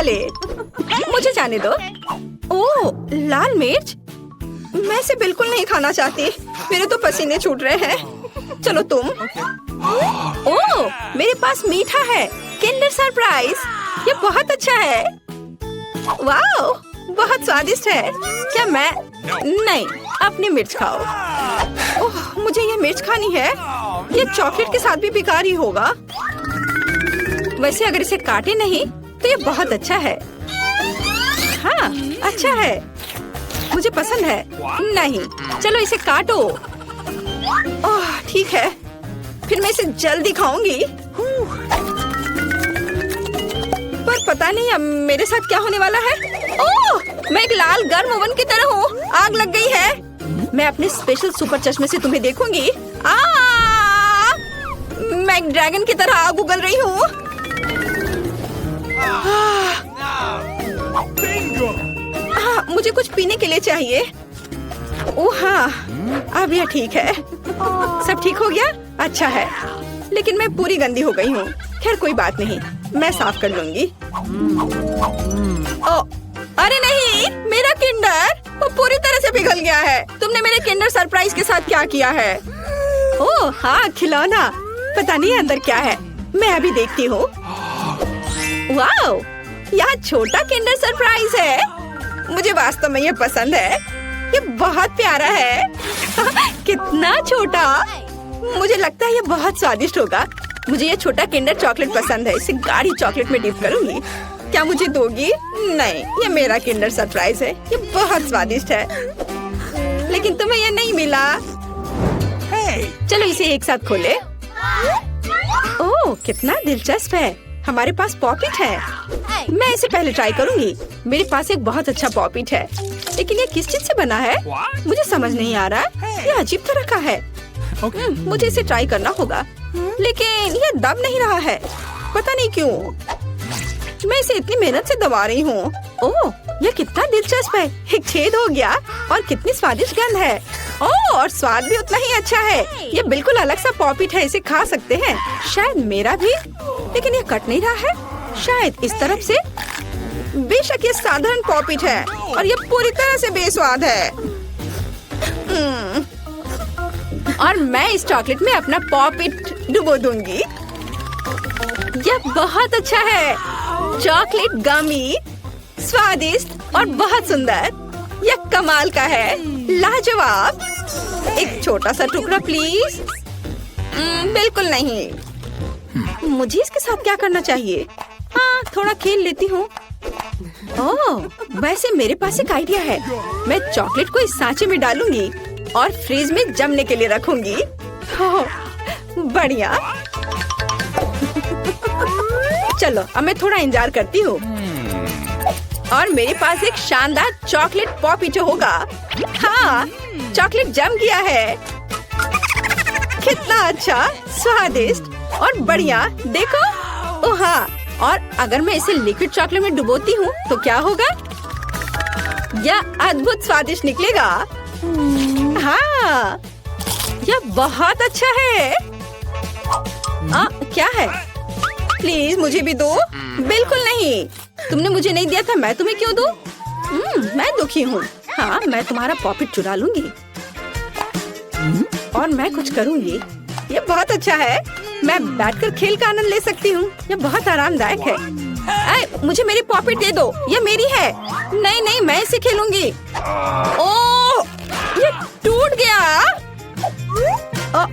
Chocolate. मुझे जाने दो। ओह, लाल मिर्च। मैं इसे बिल्कुल नहीं खाना चाहती। मेरे तो पसीने छूट रहे हैं। चलो तुम। ओह, मेरे पास मीठा है। Kinder surprise. ये बहुत अच्छा है। वाओ, बहुत स्वादिष्ट है। क्या मैं? नहीं, अपनी मिर्च खाओ। ओह, मुझे ये मिर्च खानी है। ये चॉकलेट के साथ भी बेकार ही होगा। वैसे अगर इसे काटे नहीं तो ये बहुत अच्छा है। हाँ, अच्छा है। मुझे पसंद है। नहीं, चलो इसे काटो। ओह, ठीक है। फिर मैं इसे जल्दी खाऊंगी। पर पता नहीं अब मेरे साथ क्या होने वाला है। ओह, मैं एक लाल गर्म ओवन की तरह हूँ। आग लग गई है। मैं अपने स्पेशल सुपर चश्मे से तुम्हें देखूंगी। मैं एक ड्रैगन की तरह आग उगल रही हूँ। मुझे कुछ पीने के लिए चाहिए। ओह हाँ, अब यह ठीक है। सब ठीक हो गया? अच्छा है। लेकिन मैं पूरी गंदी हो गई हूँ। खैर कोई बात नहीं, मैं साफ कर लूंगी। ओ, अरे नहीं, मेरा किंडर वो पूरी तरह से पिघल गया है। तुमने मेरे किंडर सरप्राइज के साथ क्या किया है? ओह हाँ, खिलौना। पता नहीं अंदर क्या है। मैं अभी देखती हूँ। वाओ, यहाँ छोटा किंडर सरप्राइज है। मुझे वास्तव में ये पसंद है। ये बहुत प्यारा है। कितना छोटा। मुझे लगता है ये बहुत स्वादिष्ट होगा। मुझे ये छोटा किंडर चॉकलेट पसंद है। इसे गाढ़ी चॉकलेट में डिप करूंगी। क्या मुझे दोगी? नहीं, ये मेरा किंडर सरप्राइज है। ये बहुत स्वादिष्ट है। लेकिन तुम्हें ये नहीं मिला। चलो इसे एक साथ खोले। ओह, कितना दिलचस्प है। हमारे पास पॉपिट है। मैं इसे पहले ट्राई करूंगी। मेरे पास एक बहुत अच्छा पॉपिट है। लेकिन ये किस चीज से बना है? मुझे समझ नहीं आ रहा। ये अजीब तरह का है। मुझे इसे ट्राई करना होगा। लेकिन ये दब नहीं रहा है। पता नहीं क्यों। मैं इसे इतनी मेहनत से दबा रही हूँ। ओह, ये कितना दिलचस्प है। एक छेद हो गया और कितनी स्वादिष्ट गंध है। ओह, और स्वाद भी उतना ही अच्छा है। ये बिल्कुल अलग सा पॉपिट है। इसे खा सकते हैं। शायद मेरा भी। लेकिन ये कट नहीं रहा है। शायद इस तरफ से। बेशक ये साधारण पॉपिट है और ये पूरी तरह से बेस्वाद है। और मैं इस चॉकलेट में अपना पॉपिट डुबो दूंगी। यह बहुत अच्छा है। चॉकलेट गमी, स्वादिष्ट और बहुत सुंदर। यह कमाल का है। लाजवाब। एक छोटा सा टुकड़ा प्लीज। बिल्कुल नहीं। मुझे इसके साथ क्या करना चाहिए? हाँ, थोड़ा खेल लेती हूँ। ओह, वैसे मेरे पास एक आइडिया है। मैं चॉकलेट को इस सांचे में डालूंगी और फ्रिज में जमने के लिए रखूंगी। ओह, बढ़िया। चलो अब मैं थोड़ा इंतजार करती हूँ। और मेरे पास एक शानदार चॉकलेट पॉपिटो होगा। हाँ, चॉकलेट जम गया है। कितना अच्छा, स्वादिष्ट और बढ़िया। देखो। ओह हाँ, और अगर मैं इसे लिक्विड चॉकलेट में डुबोती हूँ तो क्या होगा? यह अद्भुत स्वादिष्ट निकलेगा। हाँ, यह बहुत अच्छा है। क्या है? प्लीज मुझे भी दो। बिल्कुल नहीं। तुमने मुझे नहीं दिया था, मैं तुम्हें क्यों दूं? मैं दुखी हूँ। हाँ, मैं तुम्हारा पॉपिट चुरा लूंगी और मैं कुछ करूंगी। ये बहुत अच्छा है। मैं बैठकर खेल का आनंद ले सकती हूँ। ये बहुत आरामदायक है। मुझे मेरी पॉपिट दे दो। ये मेरी है। नहीं नहीं, मैं इसे खेलूंगी। ओह, ये टूट गया।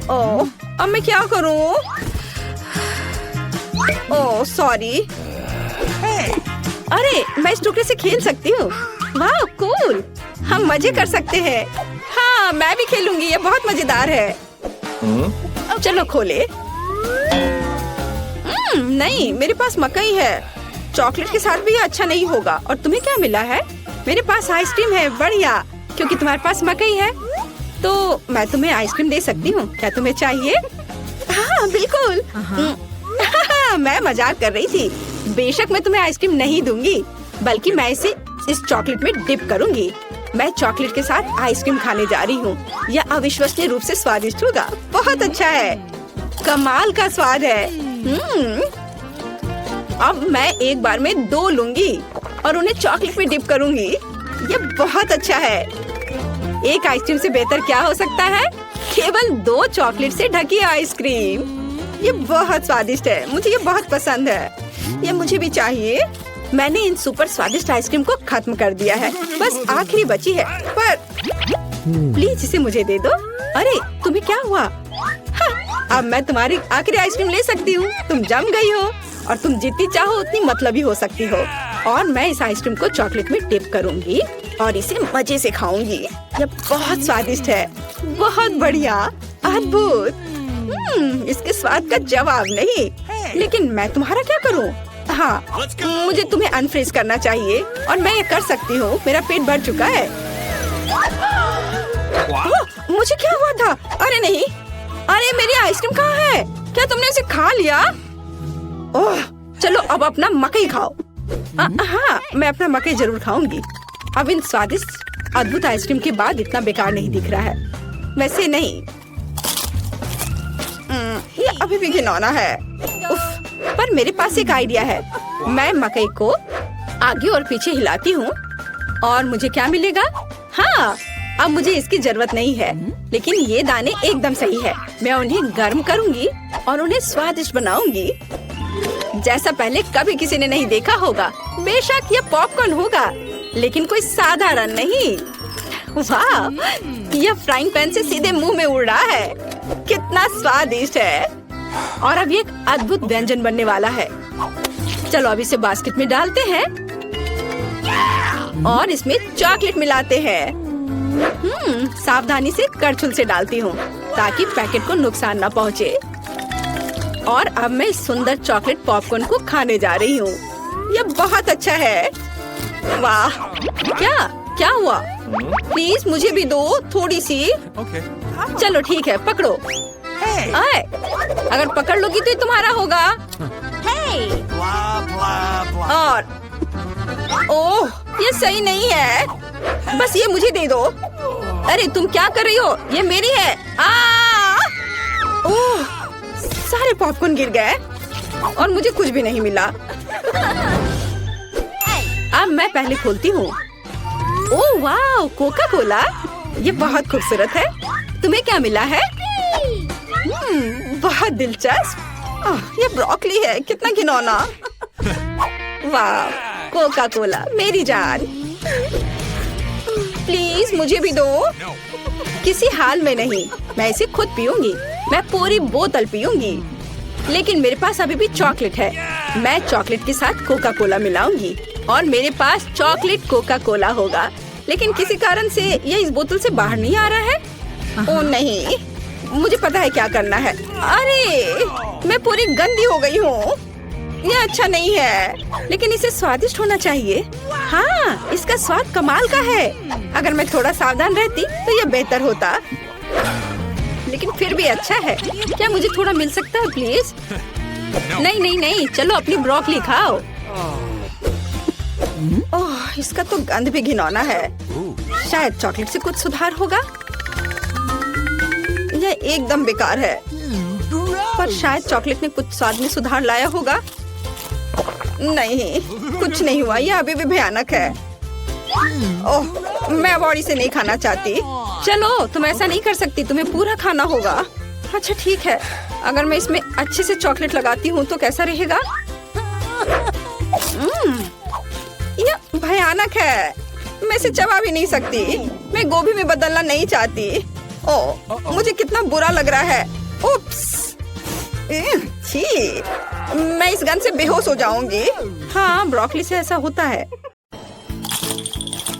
ओह, अब मैं क्या करूँ? Oh sorry. अरे, मैं इस टुकड़े से खेल सकती हूँ। वाह, कूल। हम मजे कर सकते हैं। हाँ, मैं भी खेलूंगी। ये बहुत मजेदार है। चलो खोले। नहीं, मेरे पास मकई है। चॉकलेट के साथ भी अच्छा नहीं होगा। और तुम्हें क्या मिला है? मेरे पास आइसक्रीम है। बढ़िया, क्योंकि तुम्हारे पास मकई है तो मैं तुम्हें आइसक्रीम दे सकती हूँ। क्या तुम्हें चाहिए? हाँ बिल्कुल। मैं मजाक कर रही थी। बेशक मैं तुम्हें आइसक्रीम नहीं दूंगी, बल्कि मैं इसे इस चॉकलेट में डिप करूंगी। मैं चॉकलेट के साथ आइसक्रीम खाने जा रही हूँ। यह अविश्वसनीय रूप से स्वादिष्ट होगा। बहुत अच्छा है। कमाल का स्वाद है। अब मैं एक बार में 2 लूंगी और उन्हें चॉकलेट में डिप करूंगी। ये बहुत अच्छा है। एक आइसक्रीम से बेहतर क्या हो सकता है? केवल 2 चॉकलेट से ढकी आइसक्रीम। ये बहुत स्वादिष्ट है, मुझे ये बहुत पसंद है। ये मुझे भी चाहिए। मैंने इन सुपर स्वादिष्ट आइसक्रीम को खत्म कर दिया है, बस आखिरी बची है। पर प्लीज इसे मुझे दे दो। अरे तुम्हें क्या हुआ? हाँ, अब मैं तुम्हारी आखिरी आइसक्रीम ले सकती हूँ। तुम जम गई हो और तुम जितनी चाहो उतनी मतलबी हो सकती हो। और मैं इस आइसक्रीम को चॉकलेट में डिप करूंगी और इसे मजे से खाऊंगी। ये बहुत स्वादिष्ट है, बहुत बढ़िया, अद्भुत। इसके स्वाद का जवाब नहीं। लेकिन मैं तुम्हारा क्या करूं? हाँ, मुझे तुम्हें अनफ्रीज करना चाहिए और मैं ये कर सकती हूँ। मेरा पेट भर चुका है। मुझे क्या हुआ था? अरे नहीं, अरे मेरी आइसक्रीम कहाँ है? क्या तुमने उसे खा लिया? ओह, चलो अब अपना मकई खाओ। हाँ, मैं अपना मकई जरूर खाऊंगी। अब इन स्वादिष्ट अद्भुत आइसक्रीम के बाद इतना बेकार नहीं दिख रहा है। वैसे नहीं, ये अभी भी घिनौना है। उफ, पर मेरे पास एक आइडिया है। मैं मकई को आगे और पीछे हिलाती हूँ और मुझे क्या मिलेगा? हाँ, अब मुझे इसकी जरूरत नहीं है, लेकिन ये दाने एकदम सही है। मैं उन्हें गर्म करूंगी और उन्हें स्वादिष्ट बनाऊंगी, जैसा पहले कभी किसी ने नहीं देखा होगा। बेशक ये पॉपकॉर्न होगा, लेकिन कोई साधारण नहीं। वाह, यह फ्राइंग पैन से सीधे मुंह में उड़ रहा है। कितना स्वादिष्ट है। और अब ये एक अद्भुत व्यंजन बनने वाला है। चलो अब इसे बास्केट में डालते हैं और इसमें चॉकलेट मिलाते हैं। सावधानी से करछुल से डालती हूँ ताकि पैकेट को नुकसान न पहुँचे। और अब मैं इस सुंदर चॉकलेट पॉपकॉर्न को खाने जा रही हूँ। ये बहुत अच्छा है। वाह, क्या हुआ? प्लीज मुझे भी दो थोड़ी सी। चलो ठीक है, पकड़ो। आए, अगर पकड़ लोगी तो ये तुम्हारा होगा। और ओह, ये सही नहीं है। बस ये मुझे दे दो। अरे तुम क्या कर रही हो? ये मेरी है। ओह, सारे पॉपकॉर्न गिर गए और मुझे कुछ भी नहीं मिला। अब मैं पहले खोलती हूँ। ओह वाह, कोका कोला। ये बहुत खूबसूरत है। तुम्हें क्या मिला है? बहुत दिलचस्प। ये ब्रोकली है, कितना घिनौना। वाह, कोका कोला मेरी जान। प्लीज मुझे भी दो। किसी हाल में नहीं, मैं इसे खुद पीऊंगी। मैं पूरी बोतल पीऊंगी। लेकिन मेरे पास अभी भी चॉकलेट है। मैं चॉकलेट के साथ कोका कोला मिलाऊंगी और मेरे पास चॉकलेट कोका कोला होगा। लेकिन किसी कारण से ये इस बोतल से बाहर नहीं आ रहा है। ओह नहीं, मुझे पता है क्या करना है। अरे मैं पूरी गंदी हो गई हूँ। ये अच्छा नहीं है, लेकिन इसे स्वादिष्ट होना चाहिए। हाँ, इसका स्वाद कमाल का है। अगर मैं थोड़ा सावधान रहती तो ये बेहतर होता, लेकिन फिर भी अच्छा है। क्या मुझे थोड़ा मिल सकता है प्लीज? नहीं नहीं नहीं, चलो अपनी ब्रोकली खाओ। ओह, इसका तो गंध भी घिनौना है। शायद चॉकलेट से कुछ सुधार होगा। यह एकदम बेकार है, पर शायद चॉकलेट ने कुछ स्वाद में सुधार लाया होगा। नहीं, कुछ नहीं हुआ। यह अभी भी भयानक है। ओह, मैं अब और इसे नहीं खाना चाहती। चलो, तुम ऐसा नहीं कर सकती, तुम्हें पूरा खाना होगा। अच्छा ठीक है, अगर मैं इसमें अच्छे से चॉकलेट लगाती हूँ तो कैसा रहेगा? यह भयानक है। मैं इसे चबा भी नहीं सकती। मैं गोभी में बदलना नहीं चाहती। ओह, मुझे कितना बुरा लग रहा है। उप्स, छी, मैं इस गंध से बेहोश हो जाऊंगी। हाँ, ब्रोकली से ऐसा होता है।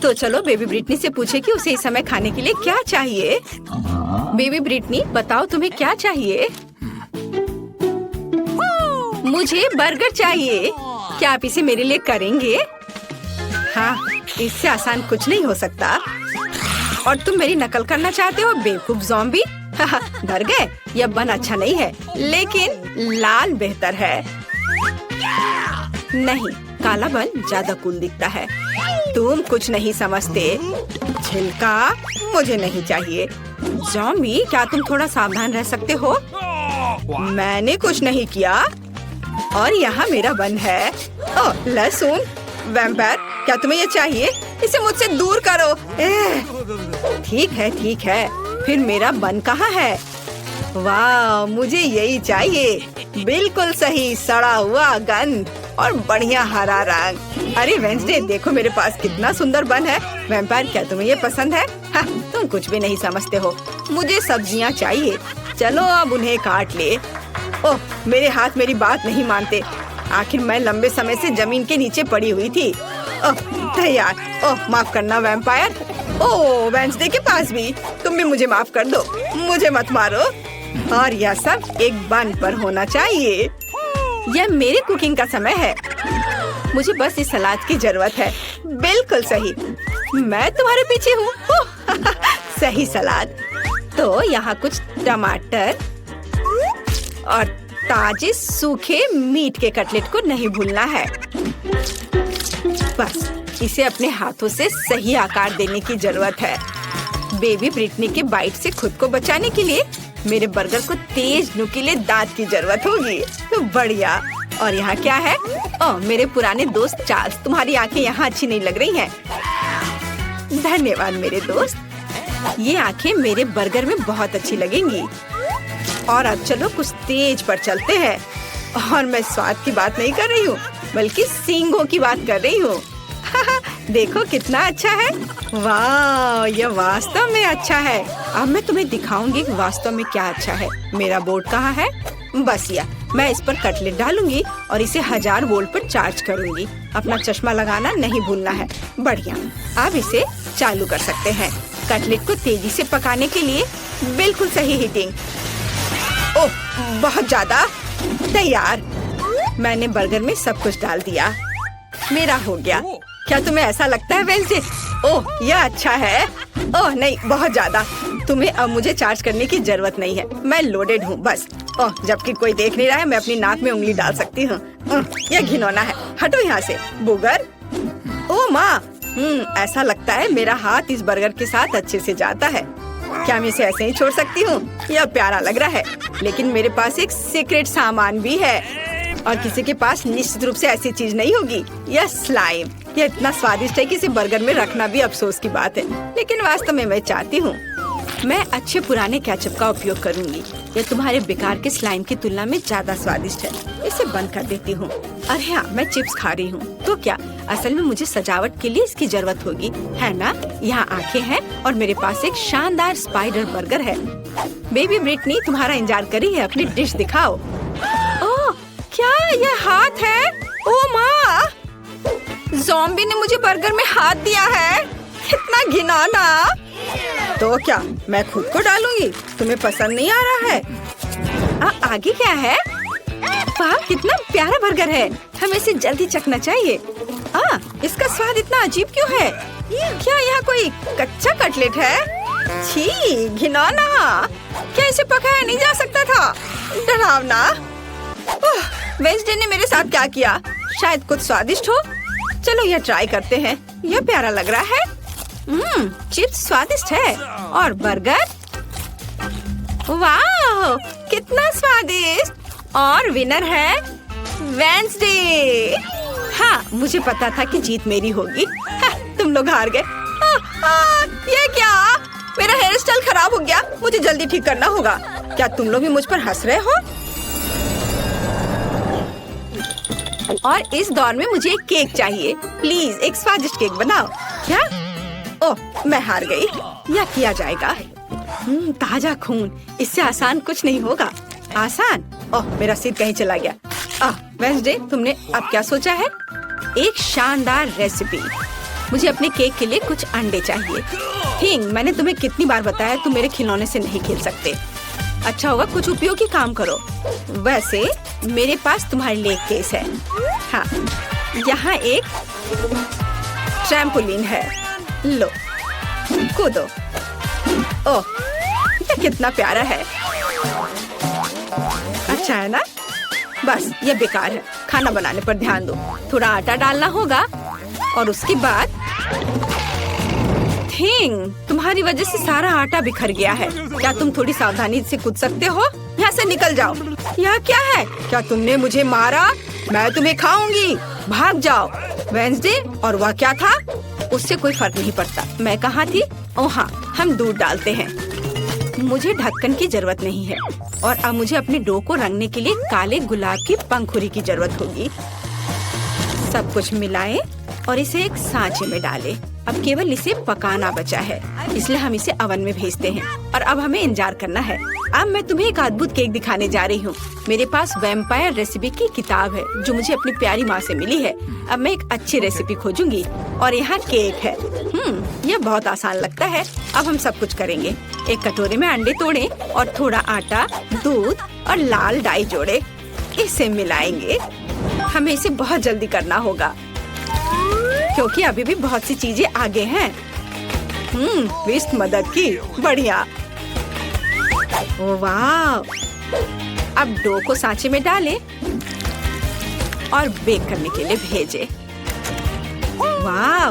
तो चलो बेबी ब्रिटनी से पूछे कि उसे इस समय खाने के लिए क्या चाहिए। बेबी ब्रिटनी, बताओ तुम्हें क्या चाहिए? मुझे बर्गर चाहिए। क्या आप इसे मेरे लिए करेंगे? हाँ, इससे आसान कुछ नहीं हो सकता। और तुम मेरी नकल करना चाहते हो बेवकूफ ज़ॉम्बी? डर गए? यह बन अच्छा नहीं है, लेकिन लाल बेहतर है। नहीं, काला बन ज्यादा कूल दिखता है। तुम कुछ नहीं समझते। छिलका मुझे नहीं चाहिए। ज़ॉम्बी, क्या तुम थोड़ा सावधान रह सकते हो? मैंने कुछ नहीं किया। और यहाँ मेरा बन है। ओह लहसुन। वैम्पायर, क्या तुम्हें ये चाहिए? इसे मुझसे दूर करो। ठीक है। फिर मेरा बन कहाँ है? वाह, मुझे यही चाहिए। बिल्कुल सही, सड़ा हुआ गंद और बढ़िया हरा रंग। अरे वेंसडे, देखो मेरे पास कितना सुंदर बन है। वैम्पायर, क्या तुम्हें ये पसंद है? हाँ, तुम कुछ भी नहीं समझते हो। मुझे सब्जियाँ चाहिए। चलो अब उन्हें काट ले। ओह, मेरे हाथ मेरी बात नहीं मानते। आखिर मैं लंबे समय से जमीन के नीचे पड़ी हुई थी। ओह तैयार। ओह माफ करना वैम्पायर। ओह वेंसडे के पास भी। तुम भी मुझे माफ कर दो, मुझे मत मारो। और यह सब एक बन पर होना चाहिए। यह मेरी कुकिंग का समय है। मुझे बस इस सलाद की जरूरत है। बिल्कुल सही, मैं तुम्हारे पीछे हूँ। सही सलाद। तो यहाँ कुछ टमाटर और ताजे सूखे मीट के कटलेट को नहीं भूलना है। बस इसे अपने हाथों से सही आकार देने की जरूरत है। बेबी ब्रिटनी के बाइट से खुद को बचाने के लिए मेरे बर्गर को तेज नुकीले दांत की जरूरत होगी। तो बढ़िया। और यहाँ क्या है? ओह मेरे पुराने दोस्त चार्ल्स, तुम्हारी आंखें यहाँ अच्छी नहीं लग रही हैं। धन्यवाद मेरे दोस्त। ये आंखें मेरे बर्गर में बहुत अच्छी लगेंगी। और अब चलो कुछ तेज पर चलते हैं। और मैं स्वाद की बात नहीं कर रही हूँ, बल्कि सींगों की बात कर रही हूँ। देखो कितना अच्छा है। वाह, यह वास्तव में अच्छा है। अब मैं तुम्हें दिखाऊंगी कि वास्तव में क्या अच्छा है। मेरा बोर्ड कहाँ है? बस मैं इस पर कटलेट डालूंगी और इसे 1000 वोल्ट पर चार्ज करूंगी। अपना चश्मा लगाना नहीं भूलना है। बढ़िया। अब इसे चालू कर सकते हैं। कटलेट को तेजी से पकाने के लिए बिल्कुल सही हीटिंग। ओह बहुत ज्यादा। तैयार। मैंने बर्गर में सब कुछ डाल दिया। मेरा हो गया। क्या तुम्हें ऐसा लगता है वेंसडे? ओह यह अच्छा है। ओह नहीं, बहुत ज्यादा। तुम्हें अब मुझे चार्ज करने की जरूरत नहीं है। मैं लोडेड हूँ बस। ओह जबकि कोई देख नहीं रहा है, मैं अपनी नाक में उंगली डाल सकती हूँ। यह घिनौना है। हटो यहाँ से बुगर। ओह माँ, ऐसा लगता है मेरा हाथ इस बर्गर के साथ अच्छे से जाता है। क्या मैं इसे ऐसे ही छोड़ सकती हूँ? यह प्यारा लग रहा है, लेकिन मेरे पास एक सीक्रेट सामान भी है और किसी के पास निश्चित रूप से ऐसी चीज नहीं होगी। यह स्लाइम। यह इतना स्वादिष्ट है कि इसे बर्गर में रखना भी अफसोस की बात है, लेकिन वास्तव में मैं चाहती हूँ। मैं अच्छे पुराने केचप का उपयोग करूंगी। यह तुम्हारे बेकार के स्लाइम की तुलना में ज्यादा स्वादिष्ट है। इसे बंद कर देती हूँ। अरे हाँ, मैं चिप्स खा रही हूँ तो क्या? असल में मुझे सजावट के लिए इसकी जरूरत होगी, है ना? यहाँ आंखें हैं और मेरे पास एक शानदार स्पाइडर बर्गर है। बेबी ब्रिटनी तुम्हारा इंतजार कर रही है। अपनी डिश दिखाओ। ओह क्या यह हाथ है? ओह माँ, ज़ॉम्बी ने मुझे बर्गर में हाथ दिया है। कितना घिनौना। तो क्या मैं खुद को डालूंगी? तुम्हें पसंद नहीं आ रहा है? आगे क्या है? वाह कितना प्यारा बर्गर है। हमें इसे जल्दी चखना चाहिए। इसका स्वाद इतना अजीब क्यों है? क्या यहाँ कोई कच्चा कटलेट है? छी घिनौना। क्या इसे पकाया नहीं जा सकता था? डरावना। वेंसडे ने मेरे साथ क्या किया? शायद कुछ स्वादिष्ट हो। चलो यह ट्राई करते हैं। यह प्यारा लग रहा है। चिप्स स्वादिष्ट है और बर्गर, वाह कितना स्वादिष्ट। और विनर है वेंसडे। हाँ मुझे पता था कि जीत मेरी होगी। तुम लोग हार गए। ये क्या? मेरा हेयर स्टाइल खराब हो गया। मुझे जल्दी ठीक करना होगा। क्या तुम लोग भी मुझ पर हंस रहे हो? और इस दौर में मुझे एक केक चाहिए। प्लीज एक स्वादिष्ट केक बनाओ। क्या? ओह मैं हार गई। यह किया जाएगा। ताजा खून, इससे आसान कुछ नहीं होगा। आसान? ओह मेरा सिर कहीं चला गया। वेंसडे तुमने अब क्या सोचा है? एक शानदार रेसिपी। मुझे अपने केक के लिए कुछ अंडे चाहिए। थिंग, मैंने तुम्हें कितनी बार बताया तुम मेरे खिलौने से नहीं खेल सकते। अच्छा होगा कुछ उपयोगी काम करो। वैसे मेरे पास तुम्हारे लिए एक केस है। हाँ यहाँ एक ट्रैम्पोलिन है। लो कूदो। ओह ये कितना प्यारा है। अच्छा है ना? बस ये बेकार है। खाना बनाने पर ध्यान दो। थोड़ा आटा डालना होगा और उसके बाद थिंग, तुम्हारी वजह से सारा आटा बिखर गया है। क्या तुम थोड़ी सावधानी से कूद सकते हो? यहाँ से निकल जाओ। यह क्या है? क्या तुमने मुझे मारा? मैं तुम्हें खाऊंगी। भाग जाओ। वेंसडे, और वह क्या था? उससे कोई फर्क नहीं पड़ता। मैं कहाँ थी? ओह हाँ, हम दूध डालते हैं। मुझे ढक्कन की जरूरत नहीं है और अब मुझे अपने डो को रंगने के लिए काले गुलाब की पंखुड़ी की जरूरत होगी। सब कुछ मिलाएं और इसे एक सांचे में डालें। अब केवल इसे पकाना बचा है, इसलिए हम इसे ओवन में भेजते हैं और अब हमें इंतजार करना है। अब मैं तुम्हें एक अद्भुत केक दिखाने जा रही हूँ। मेरे पास वैम्पायर रेसिपी की किताब है जो मुझे अपनी प्यारी माँ से मिली है। अब मैं एक अच्छी रेसिपी खोजूंगी और यहाँ केक है। यह बहुत आसान लगता है। अब हम सब कुछ करेंगे। एक कटोरे में अंडे तोड़ें और थोड़ा आटा, दूध और लाल डाई जोड़े। इसे मिलाएंगे। हमें इसे बहुत जल्दी करना होगा क्योंकि अभी भी बहुत सी चीजें आगे हैं। विस्ट मदद की। बढ़िया। ओह वाह। अब डो को सांचे में डालें और बेक करने के लिए भेजें। वाह,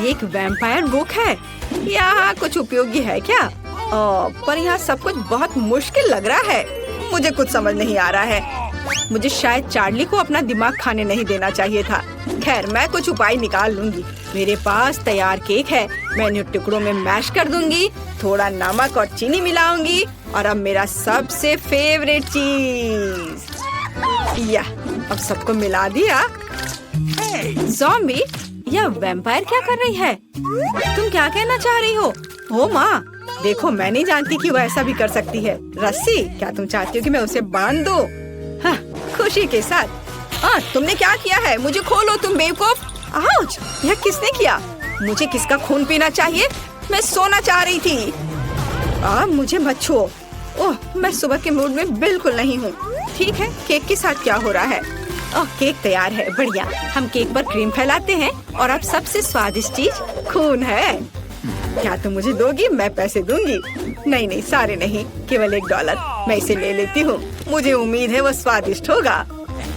ये एक वैम्पायर बुक है। यहाँ कुछ उपयोगी है क्या? पर यहाँ सब कुछ बहुत मुश्किल लग रहा है। मुझे कुछ समझ नहीं आ रहा है। मुझे शायद चार्ली को अपना दिमाग खाने नहीं देना चाहिए था। खैर, मैं कुछ उपाय निकाल लूंगी। मेरे पास तैयार केक है। मैं इन्हें टुकड़ों में मैश कर दूंगी, थोड़ा नमक और चीनी मिलाऊंगी और अब मेरा सबसे फेवरेट चीज। अब सबको मिला दिया। ज़ॉम्बी, यह वैम्पायर क्या कर रही है? तुम क्या कहना चाह रही हो? ओ माँ, देखो, मैं नहीं जानती कि वह ऐसा भी कर सकती है। रस्सी, क्या तुम चाहती हो कि मैं उसे बांध दूं? हाँ, खुशी के साथ। तुमने क्या किया है? मुझे खोलो तुम बेवकूफ। आउच! यह किसने किया? मुझे किसका खून पीना चाहिए? मैं सोना चाह रही थी। मुझे मत छुओ। ओह, मैं सुबह के मूड में बिल्कुल नहीं हूँ। ठीक है, केक के साथ क्या हो रहा है? केक तैयार है। बढ़िया। हम केक पर क्रीम फैलाते हैं और अब सबसे स्वादिष्ट चीज खून है। क्या तुम मुझे दोगी? मैं पैसे दूंगी। नहीं, सारे नहीं, केवल $1। मैं इसे ले लेती हूँ। मुझे उम्मीद है वो स्वादिष्ट होगा।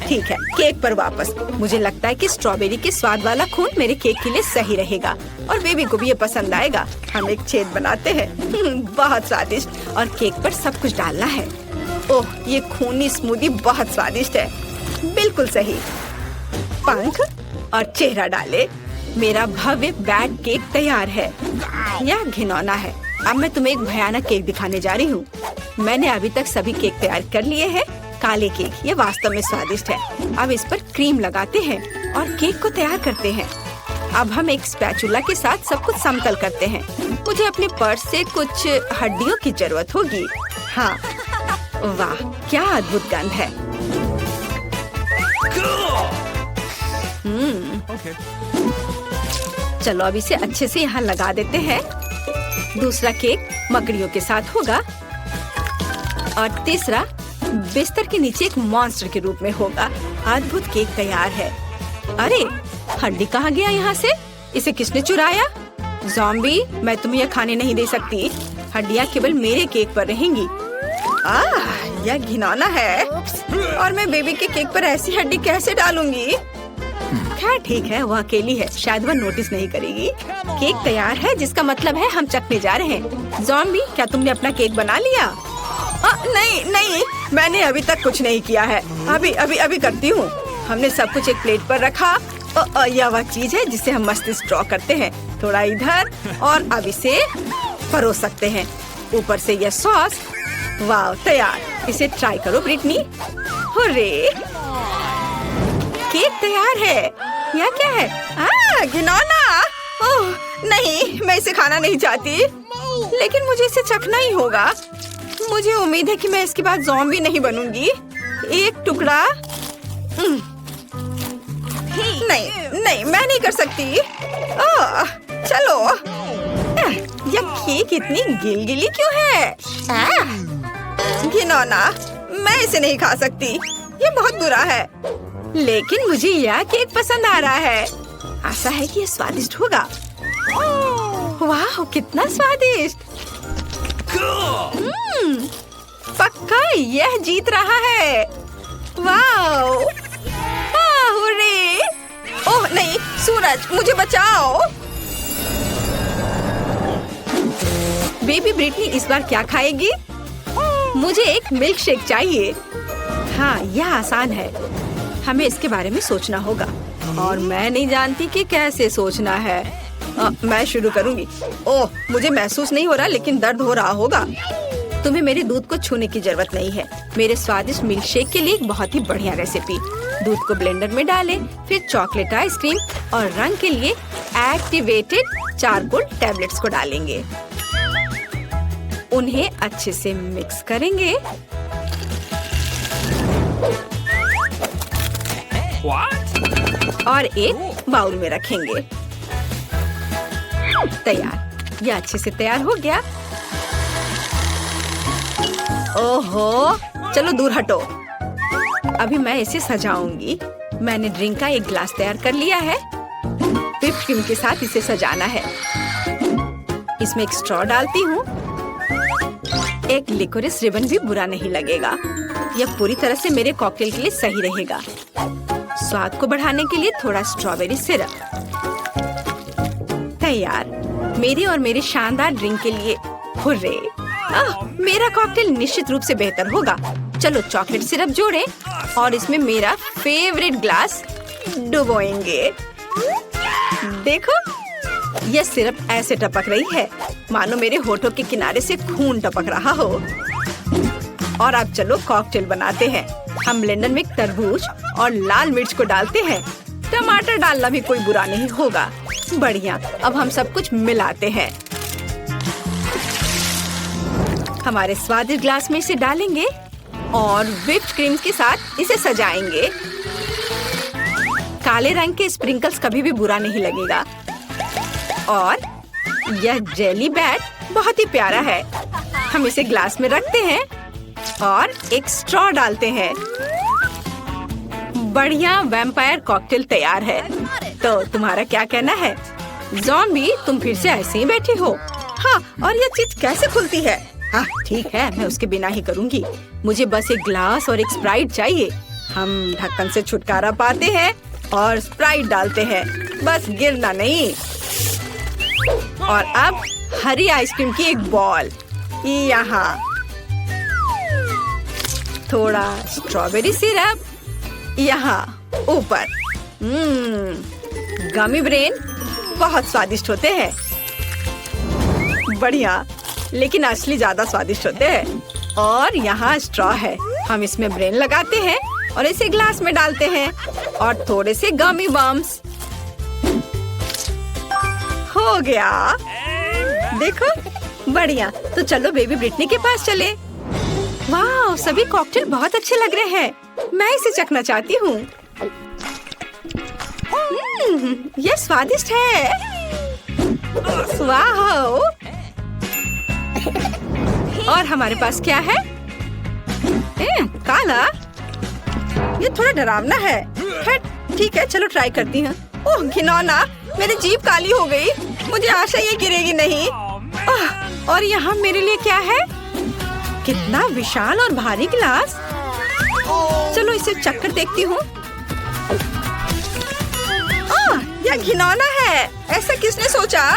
ठीक है, केक पर वापस। मुझे लगता है कि स्ट्रॉबेरी के स्वाद वाला खून मेरे केक के लिए सही रहेगा और बेबी को भी ये पसंद आएगा। हम एक छेद बनाते हैं। बहुत स्वादिष्ट। और केक पर सब कुछ डालना है। ओह, ये खूनी स्मूदी बहुत स्वादिष्ट है। बिल्कुल सही। पंख और चेहरा डाले। मेरा भव्य बैड केक तैयार है। यह घिनौना है। अब मैं तुम्हें एक भयानक केक दिखाने जा रही हूँ। मैंने अभी तक सभी केक तैयार कर लिए हैं। काले केक, ये वास्तव में स्वादिष्ट है। अब इस पर क्रीम लगाते हैं और केक को तैयार करते हैं। अब हम एक स्पैचुला के साथ सब कुछ समतल करते हैं। मुझे अपने पर्स से कुछ हड्डियों की जरूरत होगी। हाँ, वाह, क्या अद्भुत गंध है। चलो अब इसे अच्छे से यहाँ लगा देते हैं। दूसरा केक मकड़ियों के साथ होगा और तीसरा बिस्तर के नीचे एक मॉन्स्टर के रूप में होगा। अद्भुत केक तैयार है। अरे, हड्डी कहाँ गया यहाँ से? इसे किसने चुराया? ज़ॉम्बी, मैं तुम्हें यह खाने नहीं दे सकती। हड्डियाँ केवल मेरे केक पर रहेंगी। यह घिनौना है और मैं बेबी के केक पर ऐसी हड्डी कैसे डालूंगी? खैर ठीक है, वह अकेली है, शायद वह नोटिस नहीं करेगी। केक तैयार है, जिसका मतलब है हम चखने जा रहे हैं। ज़ॉम्बी, क्या तुमने अपना केक बना लिया? नहीं, मैंने अभी तक कुछ नहीं किया है। अभी करती हूँ। हमने सब कुछ एक प्लेट पर रखा। यह वह चीज है जिसे हम मस्तिष्क ड्रॉ करते हैं। थोड़ा इधर और अब इसे परोस सकते हैं। ऊपर से यह सॉस। वाह, तैयार। इसे ट्राई करो ब्रिटनी। हुर्रे, केक तैयार है। यह क्या है? घिनौना। ओह नहीं, मैं इसे खाना नहीं चाहती, लेकिन मुझे इसे चखना ही होगा। मुझे उम्मीद है कि मैं इसके बाद ज़ॉम्बी नहीं बनूंगी। एक टुकड़ा। नहीं, मैं नहीं कर सकती। चलो। यह केक इतनी गिलगिली क्यों है? घिनौना, मैं इसे नहीं खा सकती। ये बहुत बुरा है। लेकिन मुझे यह केक पसंद आ रहा है। आशा है कि ये स्वादिष्ट होगा। वाह, कितना स्वादिष्ट। पक्का यह जीत रहा है। वाह, हुर्रे। ओह नहीं, सूरज, मुझे बचाओ। बेबी ब्रिटनी इस बार क्या खाएगी? मुझे एक मिल्क शेक चाहिए। हाँ, यह आसान है। हमें इसके बारे में सोचना होगा और मैं नहीं जानती कि कैसे सोचना है। मैं शुरू करूंगी। ओह, मुझे महसूस नहीं हो रहा लेकिन दर्द हो रहा होगा। तुम्हें मेरे दूध को छूने की जरूरत नहीं है। मेरे स्वादिष्ट मिल्क शेक के लिए एक बहुत ही बढ़िया रेसिपी। दूध को ब्लेंडर में डालें, फिर चॉकलेट आइसक्रीम और रंग के लिए एक्टिवेटेड चारकोल टैबलेट्स को डालेंगे। उन्हें अच्छे से मिक्स करेंगे। और एक बाउल में रखेंगे। तैयार। यह अच्छे से तैयार हो गया। ओहो, चलो दूर हटो। अभी मैं इसे सजाऊंगी। मैंने ड्रिंक का एक गिलास तैयार कर लिया है। व्हिप क्रीम के साथ इसे सजाना है। इसमें एक स्ट्रॉ डालती हूँ। एक लिकोरिस रिबन भी बुरा नहीं लगेगा। यह पूरी तरह से मेरे कॉकटेल के लिए सही रहेगा। स्वाद को बढ़ाने के लिए थोड़ा स्ट्रॉबेरी सिरप। तैयार। मेरे और मेरे शानदार ड्रिंक के लिए हुर्रे। मेरा कॉकटेल निश्चित रूप से बेहतर होगा। चलो चॉकलेट सिरप जोड़ें और इसमें मेरा फेवरेट ग्लास डुबोएंगे। देखो, यह सिरप ऐसे टपक रही है मानो मेरे होठों के किनारे से खून टपक रहा हो। और अब चलो कॉकटेल बनाते हैं। हम ब्लेंडर में तरबूज और लाल मिर्च को डालते हैं। टमाटर डालना भी कोई बुरा नहीं होगा। बढ़िया। अब हम सब कुछ मिलाते हैं। हमारे स्वादिष्ट ग्लास में इसे डालेंगे और व्हिप्ड क्रीम के साथ इसे सजाएंगे। काले रंग के स्प्रिंकल्स कभी भी बुरा नहीं लगेगा। और यह जेली बैट बहुत ही प्यारा है। हम इसे ग्लास में रखते हैं और एक स्ट्रॉ डालते हैं। बढ़िया वैम्पायर कॉकटेल तैयार है। तो तुम्हारा क्या कहना है? ज़ॉम्बी, तुम फिर से ऐसे ही बैठी हो। हाँ, और यह चीज कैसे खुलती है? हाँ ठीक है, मैं उसके बिना ही करूँगी। मुझे बस एक ग्लास और एक स्प्राइट चाहिए। हम ढक्कन से छुटकारा पाते हैं और स्प्राइट डालते हैं। बस गिरना नहीं। और अब हरी आइसक्रीम की एक बॉल यहाँ। थोड़ा स्ट्रॉबेरी सिरप यहाँ ऊपर। गमी ब्रेन बहुत स्वादिष्ट होते हैं। बढ़िया, लेकिन असली ज्यादा स्वादिष्ट होते हैं। और यहाँ स्ट्रॉ है। हम इसमें ब्रेन लगाते हैं और इसे ग्लास में डालते हैं और थोड़े से गमी बम्स। हो गया। देखो, बढ़िया। तो चलो बेबी ब्रिटनी के पास चले। वाह, सभी कॉकटेल बहुत अच्छे लग रहे हैं। मैं इसे चखना चाहती हूँ। यह स्वादिष्ट है। वाह। और हमारे पास क्या है? काला। ये थोड़ा डरावना है। ठीक है, चलो ट्राई करती हूँ। ओह घिनौना, मेरी जीभ काली हो गई। मुझे आशा ये गिरेगी नहीं। और यहाँ मेरे लिए क्या है? कितना विशाल और भारी गिलास। चलो इसे चखकर देखती हूँ। यह घिनौना है। ऐसा किसने सोचा?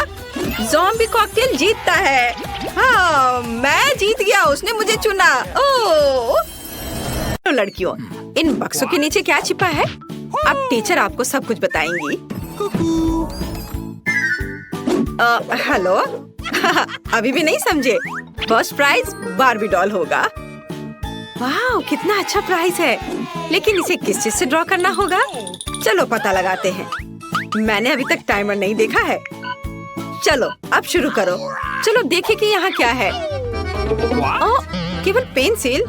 ज़ॉम्बी कॉकटेल जीतता है। हाँ, मैं जीत गया। उसने मुझे चुना। ओह लड़कियों, इन बक्सों के नीचे क्या छिपा है? अब टीचर आपको सब कुछ बताएंगी। हेलो। अभी भी नहीं समझे? फर्स्ट प्राइज बार्बी डॉल होगा। वाह, कितना अच्छा प्राइज है। लेकिन इसे किस चीज से ड्रॉ करना होगा? चलो पता लगाते हैं। मैंने अभी तक टाइमर नहीं देखा है। चलो अब शुरू करो। चलो देखें कि यहाँ क्या है। ओह, केवल पेंसिल।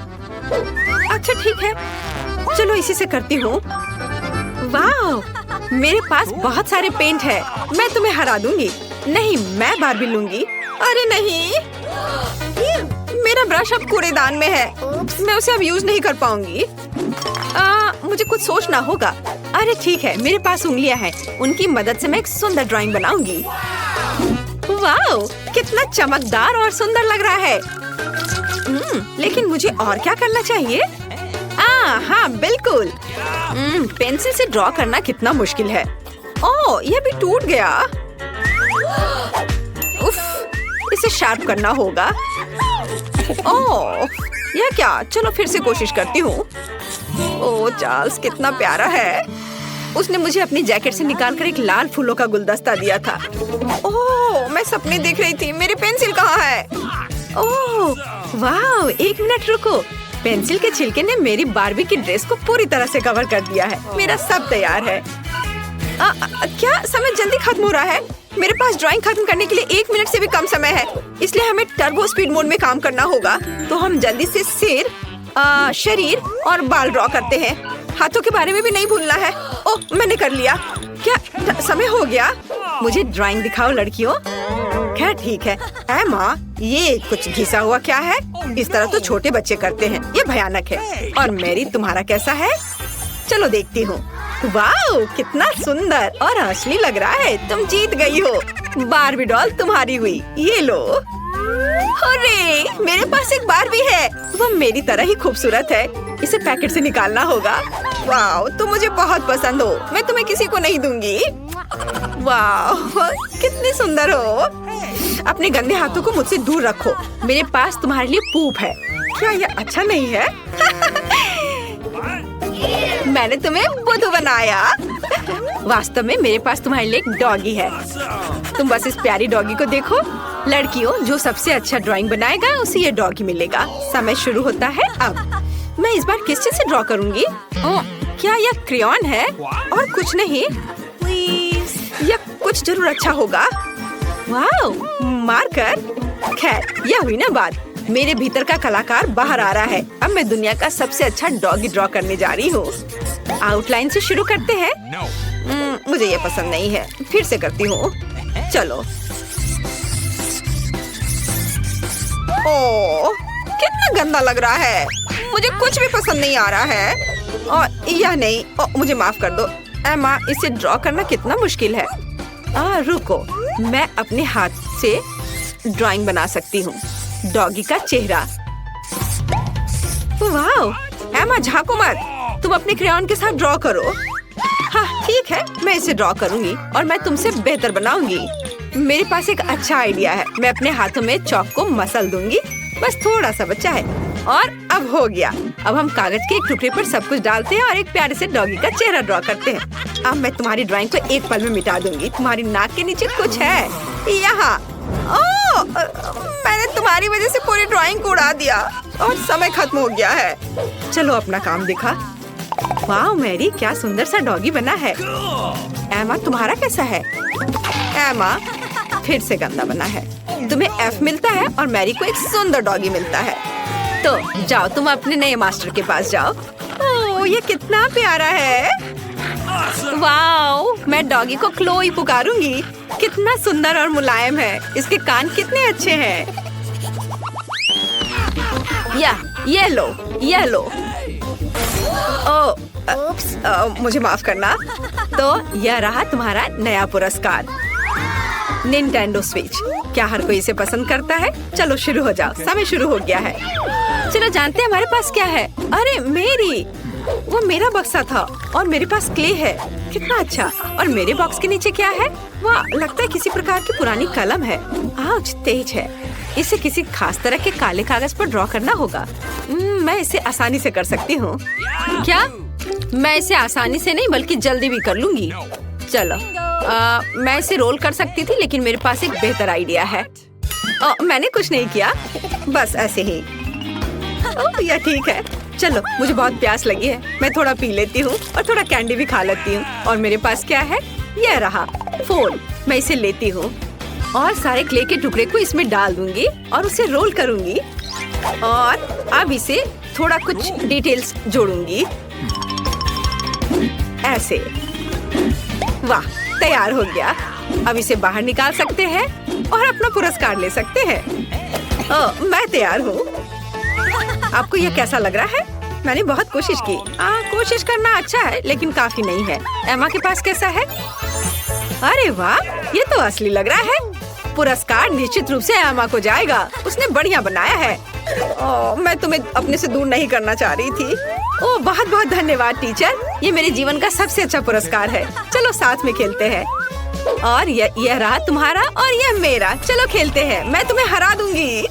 अच्छा ठीक है, चलो इसी से करती हूँ। वाह, मेरे पास बहुत सारे पेंट है। मैं तुम्हें हरा दूंगी। नहीं, मैं बार्बी लूंगी। अरे नहीं, मेरा ब्रश अब कूड़ेदान में है। मैं उसे अब यूज नहीं कर पाऊंगी। मुझे कुछ सोचना होगा। अरे ठीक है, मेरे पास उंगलियां हैं। उनकी मदद से मैं एक सुंदर ड्राइंग बनाऊंगी। वाह, कितना चमकदार और सुंदर लग रहा है। लेकिन मुझे और क्या करना चाहिए? हाँ बिल्कुल। पेंसिल से ड्रॉ करना कितना मुश्किल है। ओह, यह भी टूट गया। उफ, इसे शार्प करना होगा। ओह, यह क्या? चलो फिर से कोशिश करती हूँ। ओह चार्ल्स कितना प्यारा है। उसने मुझे अपनी जैकेट से निकालकर एक लाल फूलों का गुलदस्ता दिया था। ओह, मैं सपने देख रही थी। मेरी पेंसिल कहाँ है? ओह वाह, एक मिनट रुको। पेंसिल के छिलके ने मेरी बार्बी की ड्रेस को पूरी तरह से कवर कर दिया है। मेरा सब तैयार है। क्या समय जल्दी खत्म हो रहा है? मेरे पास ड्राइंग खत्म करने के लिए 1 मिनट से भी कम समय है, इसलिए हमें टर्बो स्पीड मोड में काम करना होगा। तो हम जल्दी से सिर, शरीर और बाल ड्रॉ करते हैं। हाथों के बारे में भी नहीं भूलना है। ओह, मैंने कर लिया। क्या समय हो गया? मुझे ड्राइंग दिखाओ लड़कियों। क्या ठीक है। माँ, ये कुछ घिसा हुआ क्या है? इस तरह तो छोटे बच्चे करते हैं, ये भयानक है। और मेरी, तुम्हारा कैसा है? चलो देखती हूँ। वाह, कितना सुंदर और असली लग रहा है। तुम जीत गई हो। बार्बी डॉल तुम्हारी हुई। ये लो। अरे, मेरे पास एक बार्बी है। वो मेरी तरह ही खूबसूरत है। इसे पैकेट से निकालना होगा। वाह, तुम मुझे बहुत पसंद हो। मैं तुम्हें किसी को नहीं दूंगी। वाह, कितनी सुंदर हो। अपने गंदे हाथों को मुझसे दूर रखो। मेरे पास तुम्हारे लिए पूप है। क्या यह अच्छा नहीं है? मैंने तुम्हें बुद्धू बनाया। वास्तव में मेरे पास तुम्हारे लिए एक डॉगी है। तुम बस इस प्यारी डॉगी को देखो। लड़कियों, जो सबसे अच्छा ड्राइंग बनाएगा उसे ये डॉगी मिलेगा। समय शुरू होता है अब। मैं इस बार किस चीज से ड्रॉ करूंगी? क्या यह क्रेयॉन है? और कुछ नहीं? यह कुछ जरूर अच्छा होगा। वाह, मार्कर। खैर, यह हुई ना बात। मेरे भीतर का कलाकार बाहर आ रहा है। अब मैं दुनिया का सबसे अच्छा डॉगी ड्रॉ करने जा रही हूँ। आउटलाइन से शुरू करते हैं। मुझे ये पसंद नहीं है। फिर से करती हूँ। चलो। ओह, कितना गंदा लग रहा है। मुझे कुछ भी पसंद नहीं आ रहा है। और यह नहीं। मुझे माफ कर दो। माँ, इसे ड्रॉ करना कितना मुश्किल है। रुको, मैं अपने हाथ से ड्राइंग बना सकती हूँ। डॉगी का चेहरा। वाह, एमा झांको मत। तुम अपने क्रेयॉन के साथ ड्रॉ करो। हाँ ठीक है, मैं इसे ड्रॉ करूंगी और मैं तुमसे बेहतर बनाऊंगी। मेरे पास एक अच्छा आइडिया है। मैं अपने हाथों में चॉक को मसल दूंगी। बस थोड़ा सा बचा है। और अब हो गया। अब हम कागज के एक टुकड़े पर सब कुछ डालते हैं और एक प्यारे से डॉगी का चेहरा ड्रॉ करते हैं। अब मैं तुम्हारी ड्राइंग को एक पल में मिटा दूंगी। तुम्हारी नाक के नीचे कुछ है यहाँ। ओह, मैंने तुम्हारी वजह से पूरी ड्राइंग को उड़ा दिया और समय खत्म हो गया है। चलो अपना काम दिखा। वाह मैरी, क्या सुंदर सा डॉगी बना है। एमा, तुम्हारा कैसा है? एमा, फिर से गंदा बना है। तुम्हें F मिलता है और मैरी को एक सुंदर डॉगी मिलता है। तो जाओ, तुम अपने नए मास्टर के पास जाओ। ओह, ये कितना प्यारा है। वाह, मैं डॉगी को क्लोई पुकारूंगी। कितना सुंदर और मुलायम है। इसके कान कितने अच्छे हैं। ये लो, ये लो। मुझे माफ करना। तो यह रहा तुम्हारा नया पुरस्कार, निंटेंडो स्विच। क्या हर कोई इसे पसंद करता है? चलो शुरू हो जाओ। समय शुरू हो गया है। चलो जानते हैं हमारे पास क्या है। अरे मेरी, वो मेरा बक्सा था और मेरे पास क्ले है। कितना अच्छा। और मेरे बॉक्स के नीचे क्या है? वाह, लगता है किसी प्रकार की पुरानी कलम है। आउच, तेज है। इसे किसी खास तरह के काले कागज पर ड्रॉ करना होगा। मैं इसे आसानी से कर सकती हूँ। क्या? मैं इसे आसानी से नहीं बल्कि जल्दी भी कर लूंगी। चलो, मैं इसे रोल कर सकती थी लेकिन मेरे पास एक बेहतर आइडिया है। मैंने कुछ नहीं किया, बस ऐसे ही। यह ठीक है। चलो, मुझे बहुत प्यास लगी है। मैं थोड़ा पी लेती हूँ और थोड़ा कैंडी भी खा लेती हूँ। और मेरे पास क्या है? यह रहा फोन। मैं इसे लेती हूँ और सारे क्ले के टुकड़े को इसमें डाल दूंगी और उसे रोल करूंगी। और अब इसे थोड़ा कुछ डिटेल्स जोड़ूंगी ऐसे। वाह, तैयार हो गया। अब इसे बाहर निकाल सकते हैं और अपना पुरस्कार ले सकते हैं। मैं तैयार हूँ। आपको यह कैसा लग रहा है? मैंने बहुत कोशिश की। कोशिश करना अच्छा है लेकिन काफी नहीं है। एमा के पास कैसा है? अरे वाह, ये तो असली लग रहा है। पुरस्कार निश्चित रूप से एमा को जाएगा। उसने बढ़िया बनाया है। मैं तुम्हें अपने से दूर नहीं करना चाह रही थी। बहुत बहुत धन्यवाद टीचर। ये मेरे जीवन का सबसे अच्छा पुरस्कार है। चलो साथ में खेलते हैं। और यह रहा तुम्हारा और यह मेरा। चलो खेलते हैं। मैं तुम्हें हरा दूंगी।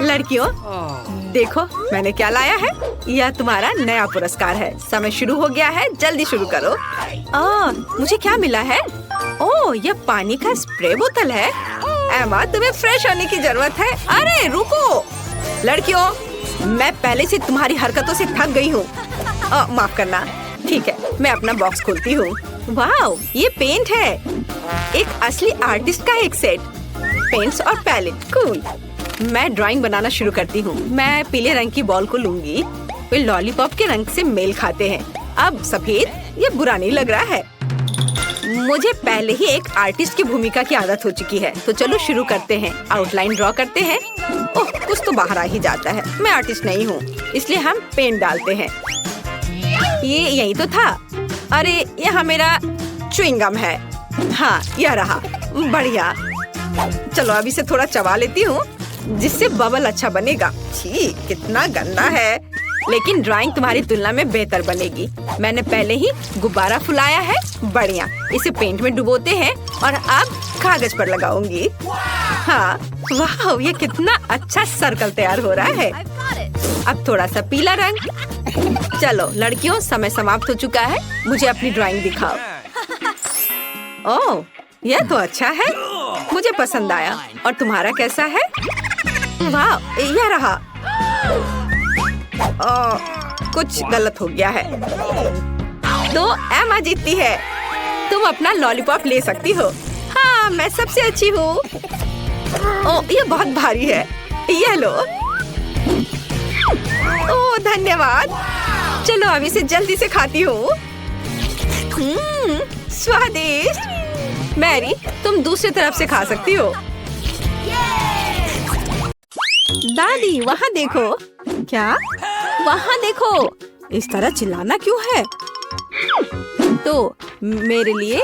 लड़कियों देखो मैंने क्या लाया है। यह तुम्हारा नया पुरस्कार है। समय शुरू हो गया है, जल्दी शुरू करो। मुझे क्या मिला है? ओह, यह पानी का स्प्रे बोतल है। एमा, तुम्हें फ्रेश होने की जरूरत है। अरे रुको लड़कियों, मैं पहले से तुम्हारी हरकतों से थक गई हूँ। माफ करना। ठीक है, मैं अपना बॉक्स खोलती हूँ। वाह, ये पेंट है। एक असली आर्टिस्ट का एक सेट। पेंट्स और पैलेट, कूल। मैं ड्राइंग बनाना शुरू करती हूँ। मैं पीले रंग की बॉल को लूंगी। वे लॉलीपॉप के रंग से मेल खाते हैं। अब सफेद, ये बुरा नहीं लग रहा है। मुझे पहले ही एक आर्टिस्ट की भूमिका की आदत हो चुकी है, तो चलो शुरू करते हैं। आउटलाइन ड्रॉ करते हैं। ओह, कुछ तो बाहर आ ही जाता है। मैं आर्टिस्ट नहीं हूँ, इसलिए हम पेंट डालते हैं। ये यही तो था। अरे यहाँ मेरा च्युइंग गम है। हाँ, यह रहा। बढ़िया। चलो अब इसे थोड़ा चबा लेती हूँ, जिससे बबल अच्छा बनेगा। छी, कितना गंदा है। लेकिन ड्राइंग तुम्हारी तुलना में बेहतर बनेगी। मैंने पहले ही गुब्बारा फुलाया है। बढ़िया। इसे पेंट में डुबोते हैं और अब कागज पर लगाऊंगी। हाँ, वाह, ये कितना अच्छा सर्कल तैयार हो रहा है। अब थोड़ा सा पीला रंग। चलो लड़कियों, समय समाप्त हो चुका है। मुझे अपनी ड्राइंग दिखाओ। ओह, यह तो अच्छा है। मुझे पसंद आया। और तुम्हारा कैसा है? वाह, यह रहा। कुछ गलत हो गया है। तो एमा जीतती है। तुम अपना लॉलीपॉप ले सकती हो। हाँ, मैं सबसे अच्छी हूँ। ओह, ये बहुत भारी है। ये लो। ओह, धन्यवाद। चलो अब इसे जल्दी से खाती हूँ। स्वादिष्ट। मैरी, तुम दूसरी तरफ से खा सकती हो। दादी, वहाँ देखो। क्या? वहाँ देखो। इस तरह चिल्लाना क्यों है? तो मेरे लिए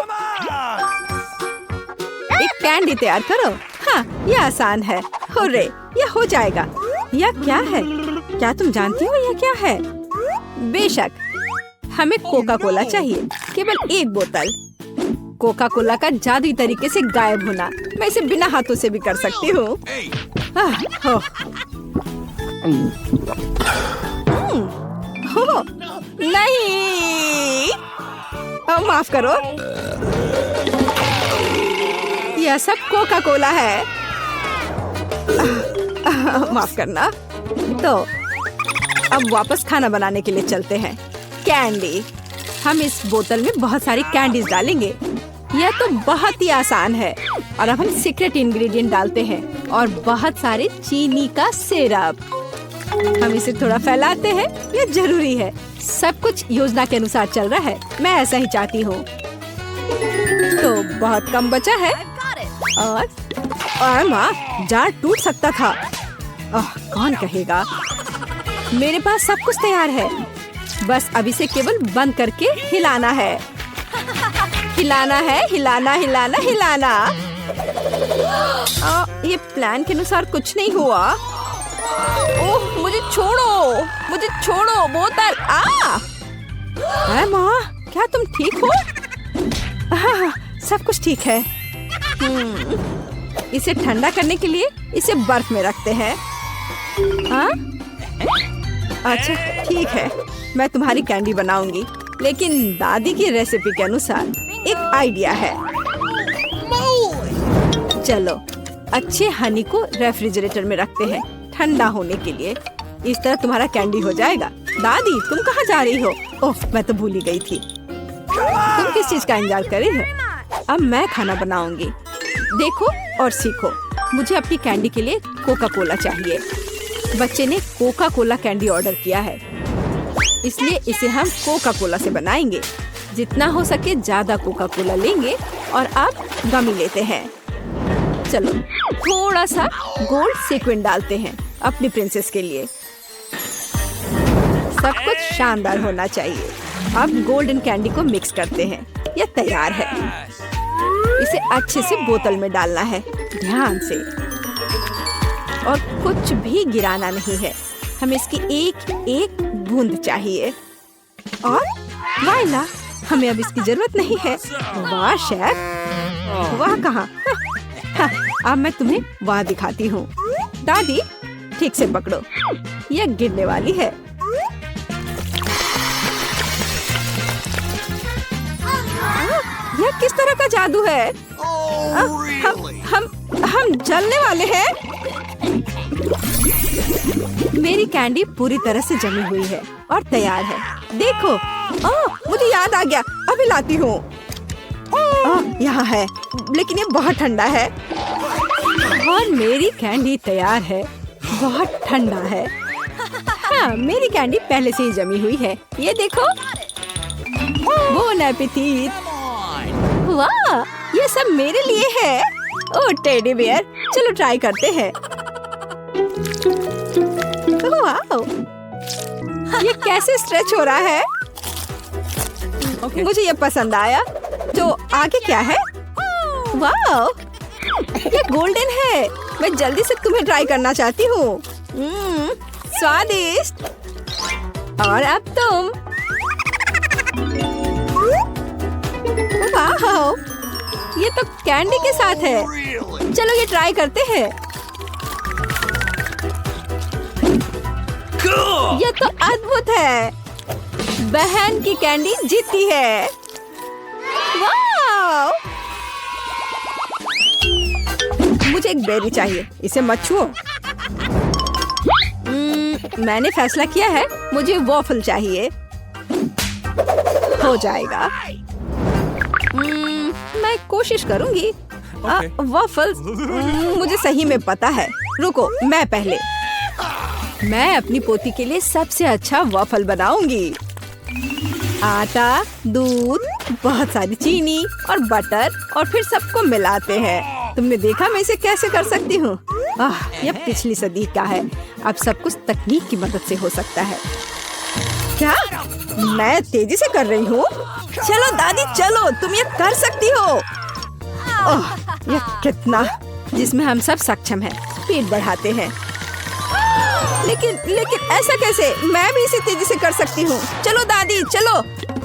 एक कैंडी तैयार करो। हाँ, यह आसान है। हुर्रे, यह हो जाएगा। यह क्या है? क्या तुम जानती हो यह क्या है? बेशक, हमें कोका कोला चाहिए। केवल एक बोतल। कोका कोला का जादुई तरीके से गायब होना। मैं इसे बिना हाथों से भी कर सकती हूँ। नहीं, माफ करो। यह सब कोका कोला है। माफ करना। तो अब वापस खाना बनाने के लिए चलते हैं। कैंडी। हम इस बोतल में बहुत सारी कैंडीज डालेंगे। यह तो बहुत ही आसान है। और अब हम सीक्रेट इंग्रेडिएंट डालते हैं और बहुत सारे चीनी का सिरप। हम इसे थोड़ा फैलाते हैं। यह जरूरी है। सब कुछ योजना के अनुसार चल रहा है। मैं ऐसा ही चाहती हूँ। तो बहुत कम बचा है। और माँ, जार टूट सकता था। कौन कहेगा? मेरे पास सब कुछ तैयार है। बस अब इसे केवल बंद करके हिलाना है। हिलाना है, हिलाना हिलाना हिलाना। ये प्लान के अनुसार कुछ नहीं हुआ। ओह, मुझे छोड़ो, मुझे छोड़ो बोतल। माँ, क्या तुम ठीक हो? हाँ, सब कुछ ठीक है। इसे ठंडा करने के लिए इसे बर्फ में रखते हैं। अच्छा ठीक है, मैं तुम्हारी कैंडी बनाऊंगी, लेकिन दादी की रेसिपी के अनुसार। एक आइडिया है। चलो अच्छे हनी को रेफ्रिजरेटर में रखते हैं ठंडा होने के लिए। इस तरह तुम्हारा कैंडी हो जाएगा। दादी, तुम कहाँ जा रही हो? ओह, मैं तो भूल ही गई थी। तुम किस चीज का इंतजार कर रही हो? अब मैं खाना बनाऊंगी। देखो और सीखो। मुझे अपनी कैंडी के लिए कोका कोला चाहिए। बच्चे ने कोका कोला कैंडी ऑर्डर किया है, इसलिए इसे हम कोका कोला से बनाएंगे। जितना हो सके ज्यादा कोका कोला लेंगे। और अब गमी लेते हैं। चलो थोड़ा सा गोल्ड सीक्वेंस डालते हैं अपनी प्रिंसेस के लिए। सब कुछ शानदार होना चाहिए। अब गोल्डन कैंडी को मिक्स करते हैं। यह तैयार है। इसे अच्छे से बोतल में डालना है, ध्यान से। और कुछ भी गिराना नहीं है। हमें इसकी एक एक बूंद चाहिए। और वाइला, हमें अब इसकी जरूरत नहीं है। वाह शेफ, वाह कहाँ? अब मैं तुम्हें वहाँ दिखाती हूँ। दादी, ठीक से पकड़ो, यह गिरने वाली है। यह किस तरह का जादू है? हम जलने वाले हैं। मेरी कैंडी पूरी तरह से जमी हुई है और तैयार है। देखो, मुझे याद आ गया, अभी लाती हूँ। यहाँ है, लेकिन ये बहुत ठंडा है। और मेरी कैंडी तैयार है, बहुत ठंडा है। हाँ, मेरी कैंडी पहले से ही जमी हुई है। ये देखो, बोन एपेटीट। वाह, ये सब मेरे लिए है। ओह टेडी बियर, चलो ट्राई करते हैं। वाह, ये कैसे स्ट्रेच हो रहा है? मुझे ये पसंद आया। तो आगे क्या है? वाह, ये गोल्डन है। मैं जल्दी से तुम्हें ट्राई करना चाहती हूँ। स्वादिष्ट। और अब तुम। वाह, ये तो कैंडी के साथ है। चलो ये ट्राई करते हैं। ये तो अद्भुत है। बहन की कैंडी जीती है। वाह! मुझे एक बेरी चाहिए, इसे मत छुओ। मैंने फैसला किया है, मुझे वॉफल चाहिए। हो जाएगा। मैं कोशिश करूंगी। वॉफल्स मुझे सही में पता है। रुको, मैं पहले। मैं अपनी पोती के लिए सबसे अच्छा वॉफल बनाऊंगी। आटा, दूध, बहुत सारी चीनी और बटर, और फिर सबको मिलाते हैं। तुमने देखा मैं इसे कैसे कर सकती हूँ? यह पिछली सदी का है। अब सब कुछ तकनीक की मदद से हो सकता है। क्या मैं तेजी से कर रही हूँ? चलो दादी, चलो, तुम ये कर सकती हो। यह कितना, जिसमें हम सब सक्षम हैं। स्पीड बढ़ाते हैं। लेकिन ऐसा कैसे? मैं भी इसे तेजी से कर सकती हूँ। चलो दादी, चलो।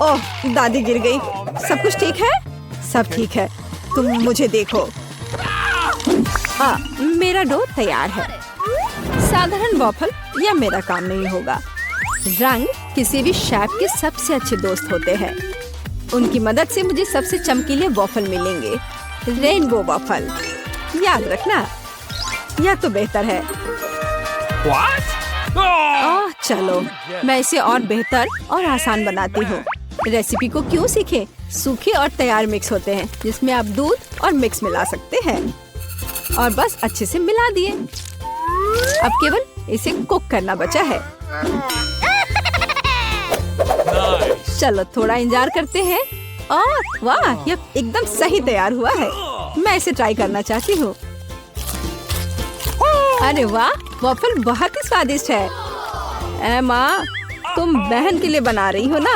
ओह, दादी गिर गई। सब कुछ ठीक है? सब ठीक है। तुम मुझे देखो। मेरा डो तैयार है। साधारण वॉफल या मेरा काम नहीं होगा। रंग किसी भी शेफ के सबसे अच्छे दोस्त होते हैं। उनकी मदद से मुझे सबसे चमकीले वॉफल मिलेंगे। रेनबो वॉफल, याद रखना। यह तो बेहतर है। चलो, मैं इसे और बेहतर और आसान बनाती हूँ। रेसिपी को क्यों सीखें? सूखे और तैयार मिक्स होते हैं, जिसमें आप दूध और मिक्स मिला सकते हैं। और बस अच्छे से मिला दिए। अब केवल इसे कुक करना बचा है। चलो थोड़ा इंतजार करते हैं। वाह, यह एकदम सही तैयार हुआ है। मैं इसे ट्राई करना चाहती हूँ। अरे वाह, वॉफल बहुत ही स्वादिष्ट है। माँ, तुम बहन के लिए बना रही हो ना?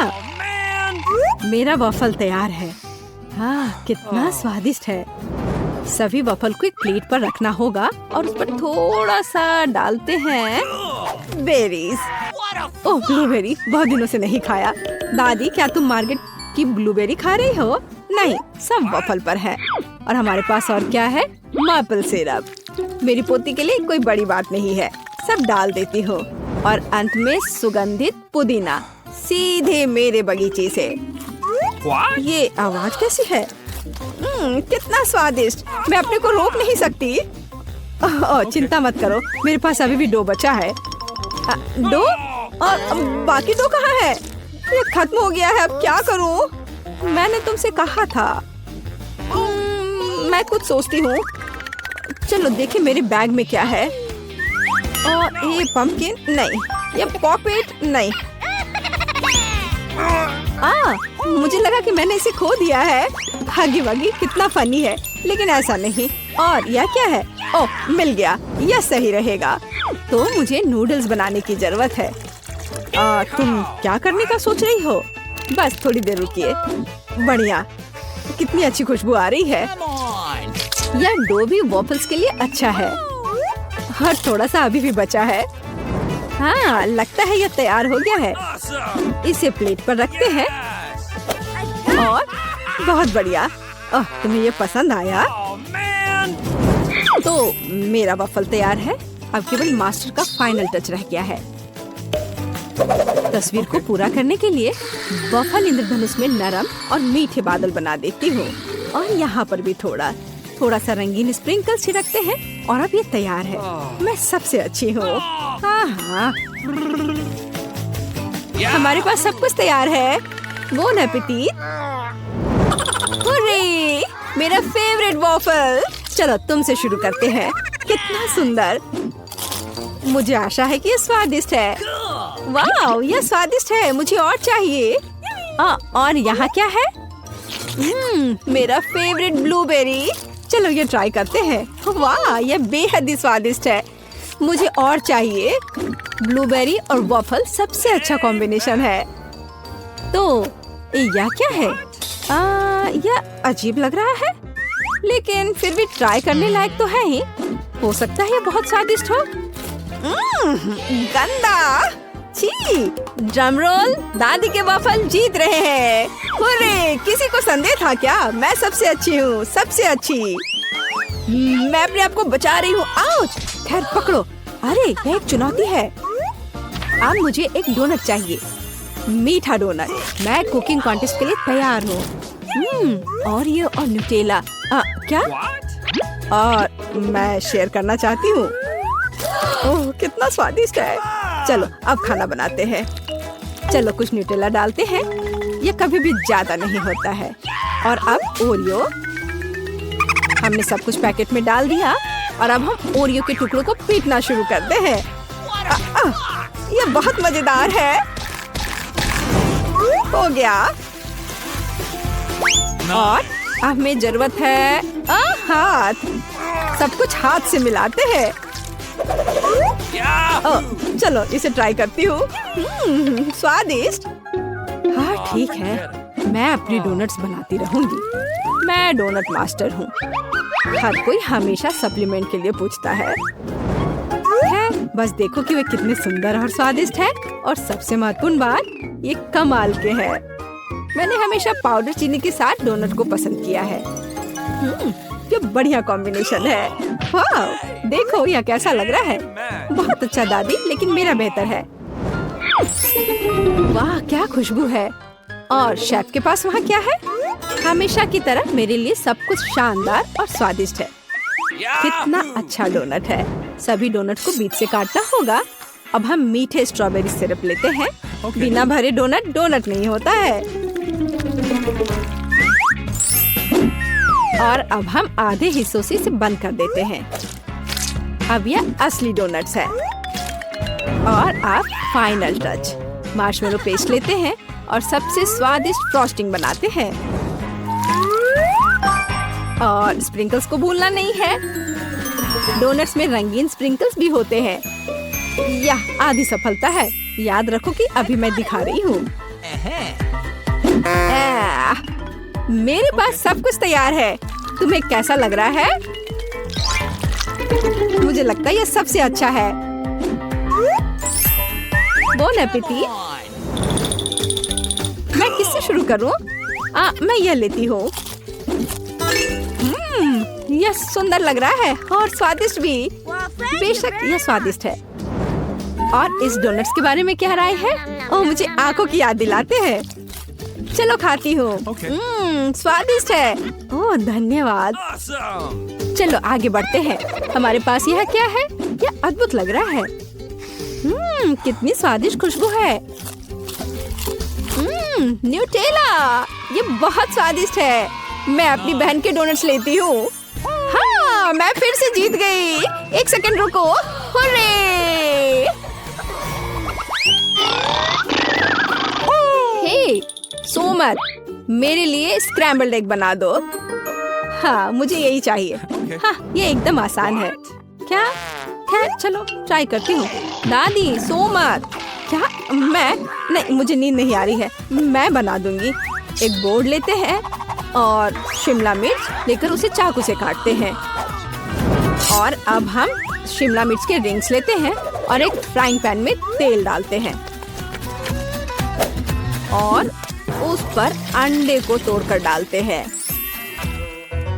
मेरा वॉफल तैयार है। कितना स्वादिष्ट है। सभी वॉफल को एक प्लेट पर रखना होगा और उस पर थोड़ा सा डालते हैं बेरीज। ओह, ब्लूबेरी बहुत दिनों से नहीं खाया। दादी, क्या तुम मार्केट की ब्लूबेरी खा रही हो? नहीं, सब वॉफल पर है। और हमारे पास और क्या है? Maple syrup. मेरी पोती के लिए कोई बड़ी बात नहीं है, सब डाल देती हूँ। और अंत में सुगंधित पुदीना, सीधे मेरे बगीचे से। ये आवाज कैसी है? कितना स्वादिष्ट। मैं अपने को रोक नहीं सकती। चिंता मत करो, मेरे पास अभी भी डो बचा है। डो? और बाकी डो कहाँ है? ये खत्म हो गया है। अब क्या करूँ? मैंने तुमसे कहा था। मैं कुछ सोचती हूँ। चलो देखें मेरे बैग में क्या है। और ये पंपकिन नहीं, ये पॉकेट नहीं। मुझे लगा कि मैंने इसे खो दिया है। हगी वगी, कितना फनी है, लेकिन ऐसा नहीं। और यह क्या है? ओह, मिल गया। यह सही रहेगा। तो मुझे नूडल्स बनाने की जरूरत है। तुम क्या करने का सोच रही हो? बस थोड़ी देर रुकिए। बढ़िया, कितनी अच्छी खुशबू आ रही है। यह डो भी वॉफल्स के लिए अच्छा है। और थोड़ा सा अभी भी बचा है। लगता है यह तैयार हो गया है। इसे प्लेट पर रखते हैं। और बहुत बढ़िया। तुम्हें ये पसंद आया? तो मेरा वॉफल तैयार है। अब केवल मास्टर का फाइनल टच रह गया है। तस्वीर को पूरा करने के लिए वफल इंद्रधनुष में नरम और मीठे बादल बना देती हूँ। और यहाँ पर भी थोड़ा सा रंगीन स्प्रिंकल छिड़कते हैं और अब ये तैयार है। मैं सबसे अच्छी हूँ। हाँ, हमारे पास सब कुछ तैयार है। Bone appétit. हुर्रे, मेरा फेवरेट वॉफल। चलो तुमसे शुरू करते हैं। कितना सुंदर। मुझे आशा है कि ये स्वादिष्ट है। वाह, ये स्वादिष्ट है। मुझे और चाहिए। और यहाँ क्या है? मेरा फेवरेट ब्लूबेरी। चलो ये ट्राई करते हैं। वाह, ये बेहद ही स्वादिष्ट है। मुझे और चाहिए। ब्लूबेरी और वॉफल सबसे अच्छा कॉम्बिनेशन है। तो यह क्या है? यह अजीब लग रहा है, लेकिन फिर भी ट्राई करने लायक तो है ही। हो सकता है ये बहुत स्वादिष्ट हो। गंदा। छी। Drum roll. दादी के वॉफल जीत रहे हैं। हुर्रे, किसी को संदेह था क्या? मैं सबसे अच्छी हूँ, सबसे अच्छी। मैं अपने आप को बचा रही हूँ। आउच। खैर पकड़ो। अरे यह एक चुनौती है। अब मुझे एक डोनट चाहिए, मीठा डोनट। मैं कुकिंग कॉन्टेस्ट के लिए तैयार हूँ। ओरियो और न्यूटेला। क्या? और मैं शेयर करना चाहती हूँ। ओह, कितना स्वादिष्ट है। चलो अब खाना बनाते हैं। चलो कुछ न्यूटेला डालते हैं। ये कभी भी ज्यादा नहीं होता है। और अब ओरियो। हमने सब कुछ पैकेट में डाल दिया और अब हम ओरियो के टुकड़ों को पीटना शुरू करते हैं। ये बहुत मजेदार है। हो गया। और अब हमें जरूरत है हाथ। सब कुछ हाथ से मिलाते हैं। चलो इसे ट्राई करती हूँ। स्वादिष्ट। हाँ ठीक है, मैं अपनी डोनट्स बनाती रहूंगी। मैं डोनट मास्टर हूँ। हर कोई हमेशा सप्लीमेंट के लिए पूछता है। बस देखो कि वे कितने सुंदर और स्वादिष्ट है। और सबसे महत्वपूर्ण बात, ये कमाल के हैं। मैंने हमेशा पाउडर चीनी के साथ डोनट को पसंद किया है। ये बढ़िया कॉम्बिनेशन है। वाह, देखो यह कैसा लग रहा है। बहुत अच्छा दादी, लेकिन मेरा बेहतर है। वाह क्या खुशबू है। और शेफ के पास वहाँ क्या है? हमेशा की तरह मेरे लिए सब कुछ शानदार और स्वादिष्ट है। कितना अच्छा डोनट है। सभी डोनट को बीच से काटना होगा। अब हम मीठे स्ट्रॉबेरी सिरप लेते हैं। बिना भरे डोनट डोनट नहीं होता है। और अब हम आधे हिस्सों से इसे बंद कर देते हैं। अब यह असली डोनट्स है। और अब फाइनल टच, मार्शमेलो पेस्ट लेते हैं और सबसे स्वादिष्ट फ्रॉस्टिंग बनाते हैं। और स्प्रिंकल्स को भूलना नहीं है। डोनट्स में रंगीन स्प्रिंकल्स भी होते हैं। यह आधी सफलता है। याद रखो कि अभी मैं दिखा रही हूँ। मेरे पास सब कुछ तैयार है। तुम्हें कैसा लग रहा है? मुझे लगता है यह सबसे अच्छा है। Bone appétit. मैं किससे शुरू करूं? मैं यह लेती हूँ। यह सुंदर लग रहा है और स्वादिष्ट भी। बेशक यह स्वादिष्ट है। और इस डोनट्स के बारे में क्या राय है? ओह, मुझे आंखों की याद दिलाते हैं। चलो खाती हूँ। स्वादिष्ट है। ओह धन्यवाद। चलो आगे बढ़ते हैं। हमारे पास यह क्या है? यह अद्भुत लग रहा है। कितनी स्वादिष्ट खुशबू है। न्यूटेला। ये बहुत स्वादिष्ट है। मैं अपनी बहन के डोनट्स लेती हूँ। हाँ, मैं फिर से जीत गई। एक सेकंड रुको। हुर्रे! हे, सोमर, मेरे लिए स्क्रैम्बल्ड एग बना दो। हाँ, मुझे यही चाहिए। हाँ, ये एकदम आसान है। क्या? खैर चलो ट्राई करती हूँ। दादी, सोमर। क्या? मैं? नहीं, मुझे नींद नहीं आ रही है। मैं बना दूंगी। एक बोर्ड लेते हैं और शिमला मिर्च लेकर उसे चाकू से काटते हैं। और अब हम शिमला मिर्च के रिंग्स लेते हैं और एक फ्राइंग पैन में तेल डालते हैं और उस पर अंडे को तोड़कर डालते हैं।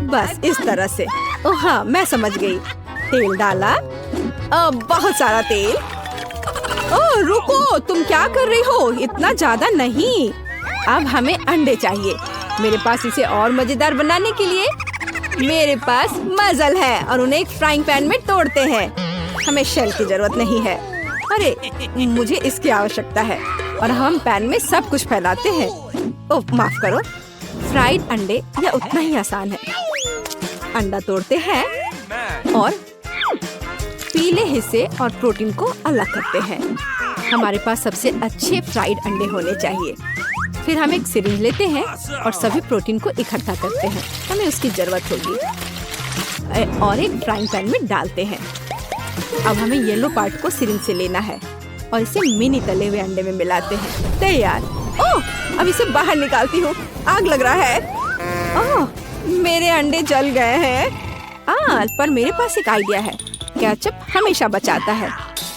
बस इस तरह से। ओह हाँ, मैं समझ गई। तेल डाला, बहुत सारा तेल। ओह रुको, तुम क्या कर रही हो? इतना ज्यादा नहीं। अब हमें अंडे चाहिए। मेरे पास इसे और मजेदार बनाने के लिए मेरे पास मजल है और उन्हें एक फ्राइंग पैन में तोड़ते हैं। हमें शेल की जरूरत नहीं है। अरे मुझे इसकी आवश्यकता है। और हम पैन में सब कुछ फैलाते हैं। ओह माफ करो। फ्राइड अंडे यह उतना ही आसान है। अंडा तोड़ते हैं और पीले हिस्से और प्रोटीन को अलग करते हैं। हमारे पास सबसे अच्छे फ्राइड अंडे होने चाहिए। फिर हम एक सिरिंज लेते हैं और सभी प्रोटीन को इकट्ठा करते हैं। हमें उसकी जरूरत होगी और एक फ्राइंग पैन में डालते हैं। अब हमें येलो पार्ट को सिरिंज से लेना है और इसे मिनी तले हुए अंडे में मिलाते हैं। तैयार। ओह अब इसे बाहर निकालती हूँ। आग लग रहा है। ओह मेरे अंडे जल गए हैं। पर मेरे पास एक आइडिया है। केचप हमेशा बचाता है।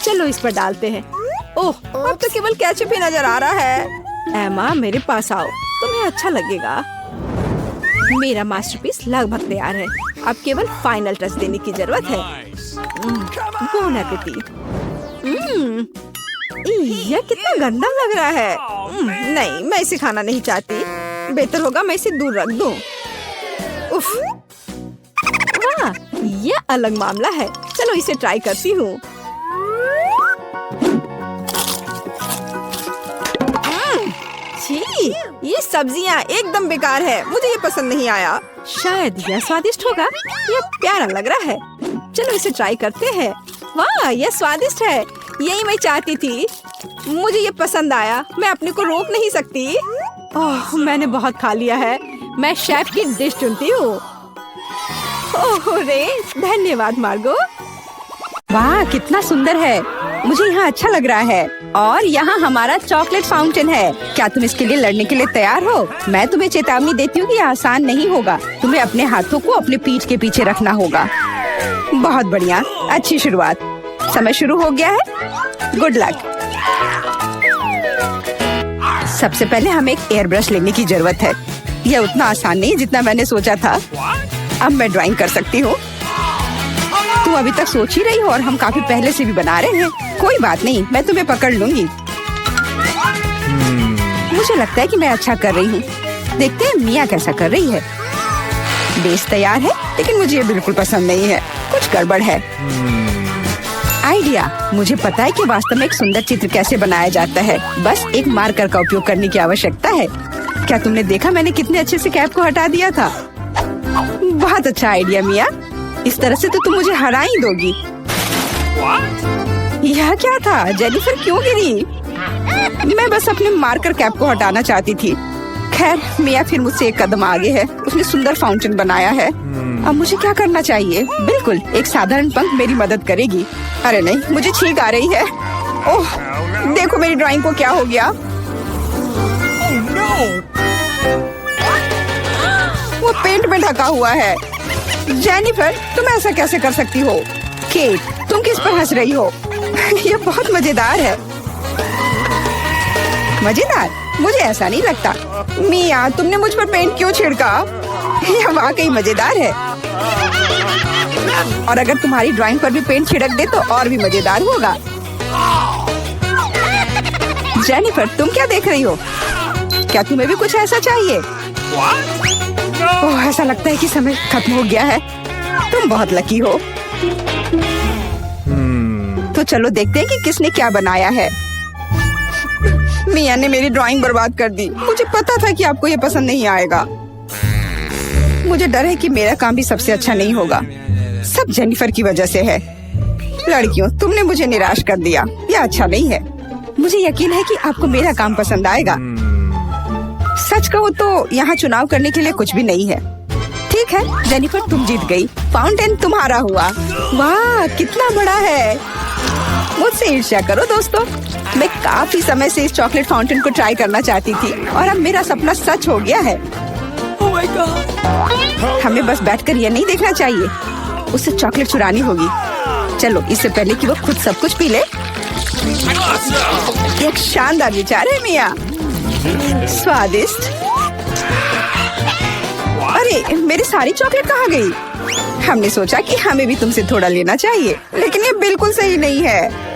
चलो इस पर डालते हैं। ओह अब तो केवल केचप ही नजर आ रहा है। एमा मेरे पास आओ, तुम्हें अच्छा लगेगा। मेरा मास्टरपीस लगभग तैयार है। अब केवल फाइनल टच देने की जरूरत है। Bone appétit. यह कितना गंदा लग रहा है। नहीं मैं इसे खाना नहीं चाहती। बेहतर होगा मैं इसे दूर रख दूं। उफ, वाह यह अलग मामला है। चलो इसे ट्राई करती हूँ। ये सब्जियाँ एकदम बेकार है। मुझे ये पसंद नहीं आया। शायद यह स्वादिष्ट होगा। यह प्यारा लग रहा है। चलो इसे ट्राई करते हैं। वाह यह स्वादिष्ट है। यही मैं चाहती थी। मुझे ये पसंद आया। मैं अपने को रोक नहीं सकती। ओह मैंने बहुत खा लिया है। मैं शेफ की डिश चुनती हूँ। ओह रे धन्यवाद मार्गो। वाह कितना सुंदर है। मुझे यहाँ अच्छा लग रहा है। और यहाँ हमारा चॉकलेट फाउंटेन है। क्या तुम इसके लिए लड़ने के लिए तैयार हो? मैं तुम्हें चेतावनी देती हूँ कि यह आसान नहीं होगा। तुम्हें अपने हाथों को अपने पीठ के पीछे रखना होगा। बहुत बढ़िया, अच्छी शुरुआत। समय शुरू हो गया है। Good luck. सबसे पहले हमें एक एयर ब्रश लेने की जरूरत है। यह उतना आसान नहीं जितना मैंने सोचा था। अब मैं ड्राइंग कर सकती हूँ। तुम अभी तक सोच ही रही हो और हम काफी पहले से भी बना रहे हैं। कोई बात नहीं, मैं तुम्हें पकड़ लूंगी। मुझे लगता है कि मैं अच्छा कर रही हूँ। देखते हैं मिया कैसा कर रही है। बेस तैयार है, लेकिन मुझे ये बिल्कुल पसंद नहीं है। कुछ गड़बड़ है। आइडिया। मुझे पता है कि वास्तव में एक सुंदर चित्र कैसे बनाया जाता है। बस एक मार्कर का उपयोग करने की आवश्यकता है। क्या तुमने देखा मैंने कितने अच्छे से कैप को हटा दिया था? बहुत अच्छा आइडिया मिया। इस तरह से तो तुम मुझे हरा ही दोगी। यह क्या था? जेनिफर क्यों गिरी? मैं बस अपने मार्कर कैप को हटाना चाहती थी। खैर मिया फिर मुझसे एक कदम आगे है। उसने सुंदर फाउंटेन बनाया है। अब मुझे क्या करना चाहिए? बिल्कुल एक साधारण पंख मेरी मदद करेगी। अरे नहीं, मुझे छींक आ रही है। ओह देखो मेरी ड्राइंग को क्या हो गया। वो पेंट में ढका हुआ है। जेनिफर तुम ऐसा कैसे कर सकती हो? केट तुम किस पर हंस रही हो? ये बहुत मजेदार है। मजेदार? मुझे ऐसा नहीं लगता। मिया तुमने मुझ पर पेंट क्यों छिड़का? यह वाकई मजेदार है। और अगर तुम्हारी ड्राइंग पर भी पेंट छिड़क दे तो और भी मजेदार होगा। जेनिफर तुम क्या देख रही हो? क्या तुम्हें भी कुछ ऐसा चाहिए? ओह ऐसा लगता है कि समय खत्म हो गया है। तुम बहुत लकी हो। तो चलो देखते हैं कि किसने क्या बनाया है। मिया ने मेरी ड्राइंग बर्बाद कर दी। मुझे पता था कि आपको ये पसंद नहीं आएगा। मुझे डर है कि मेरा काम भी सबसे अच्छा नहीं होगा। सब जेनिफर की वजह से है। लड़कियों तुमने मुझे निराश कर दिया। यह अच्छा नहीं है। मुझे यकीन है कि आपको मेरा काम पसंद आएगा। सच कहो तो यहाँ चुनाव करने के लिए कुछ भी नहीं है। ठीक है जेनिफर तुम जीत गई। फाउंटेन तुम्हारा हुआ। वाह कितना बड़ा है। मुझसे ईर्ष्या करो दोस्तों। मैं काफी समय से इस चॉकलेट फाउंटेन को ट्राई करना चाहती थी और अब मेरा सपना सच हो गया है। Oh my God! हमें बस बैठकर यह नहीं देखना चाहिए। उसे चॉकलेट चुरानी होगी। चलो इससे पहले कि वो खुद सब कुछ पी ले। एक शानदार विचार है मिया। स्वादिष्ट। अरे मेरी सारी चॉकलेट कहाँ गई? हमने सोचा कि हमें भी तुमसे थोड़ा लेना चाहिए, लेकिन ये बिल्कुल सही नहीं है।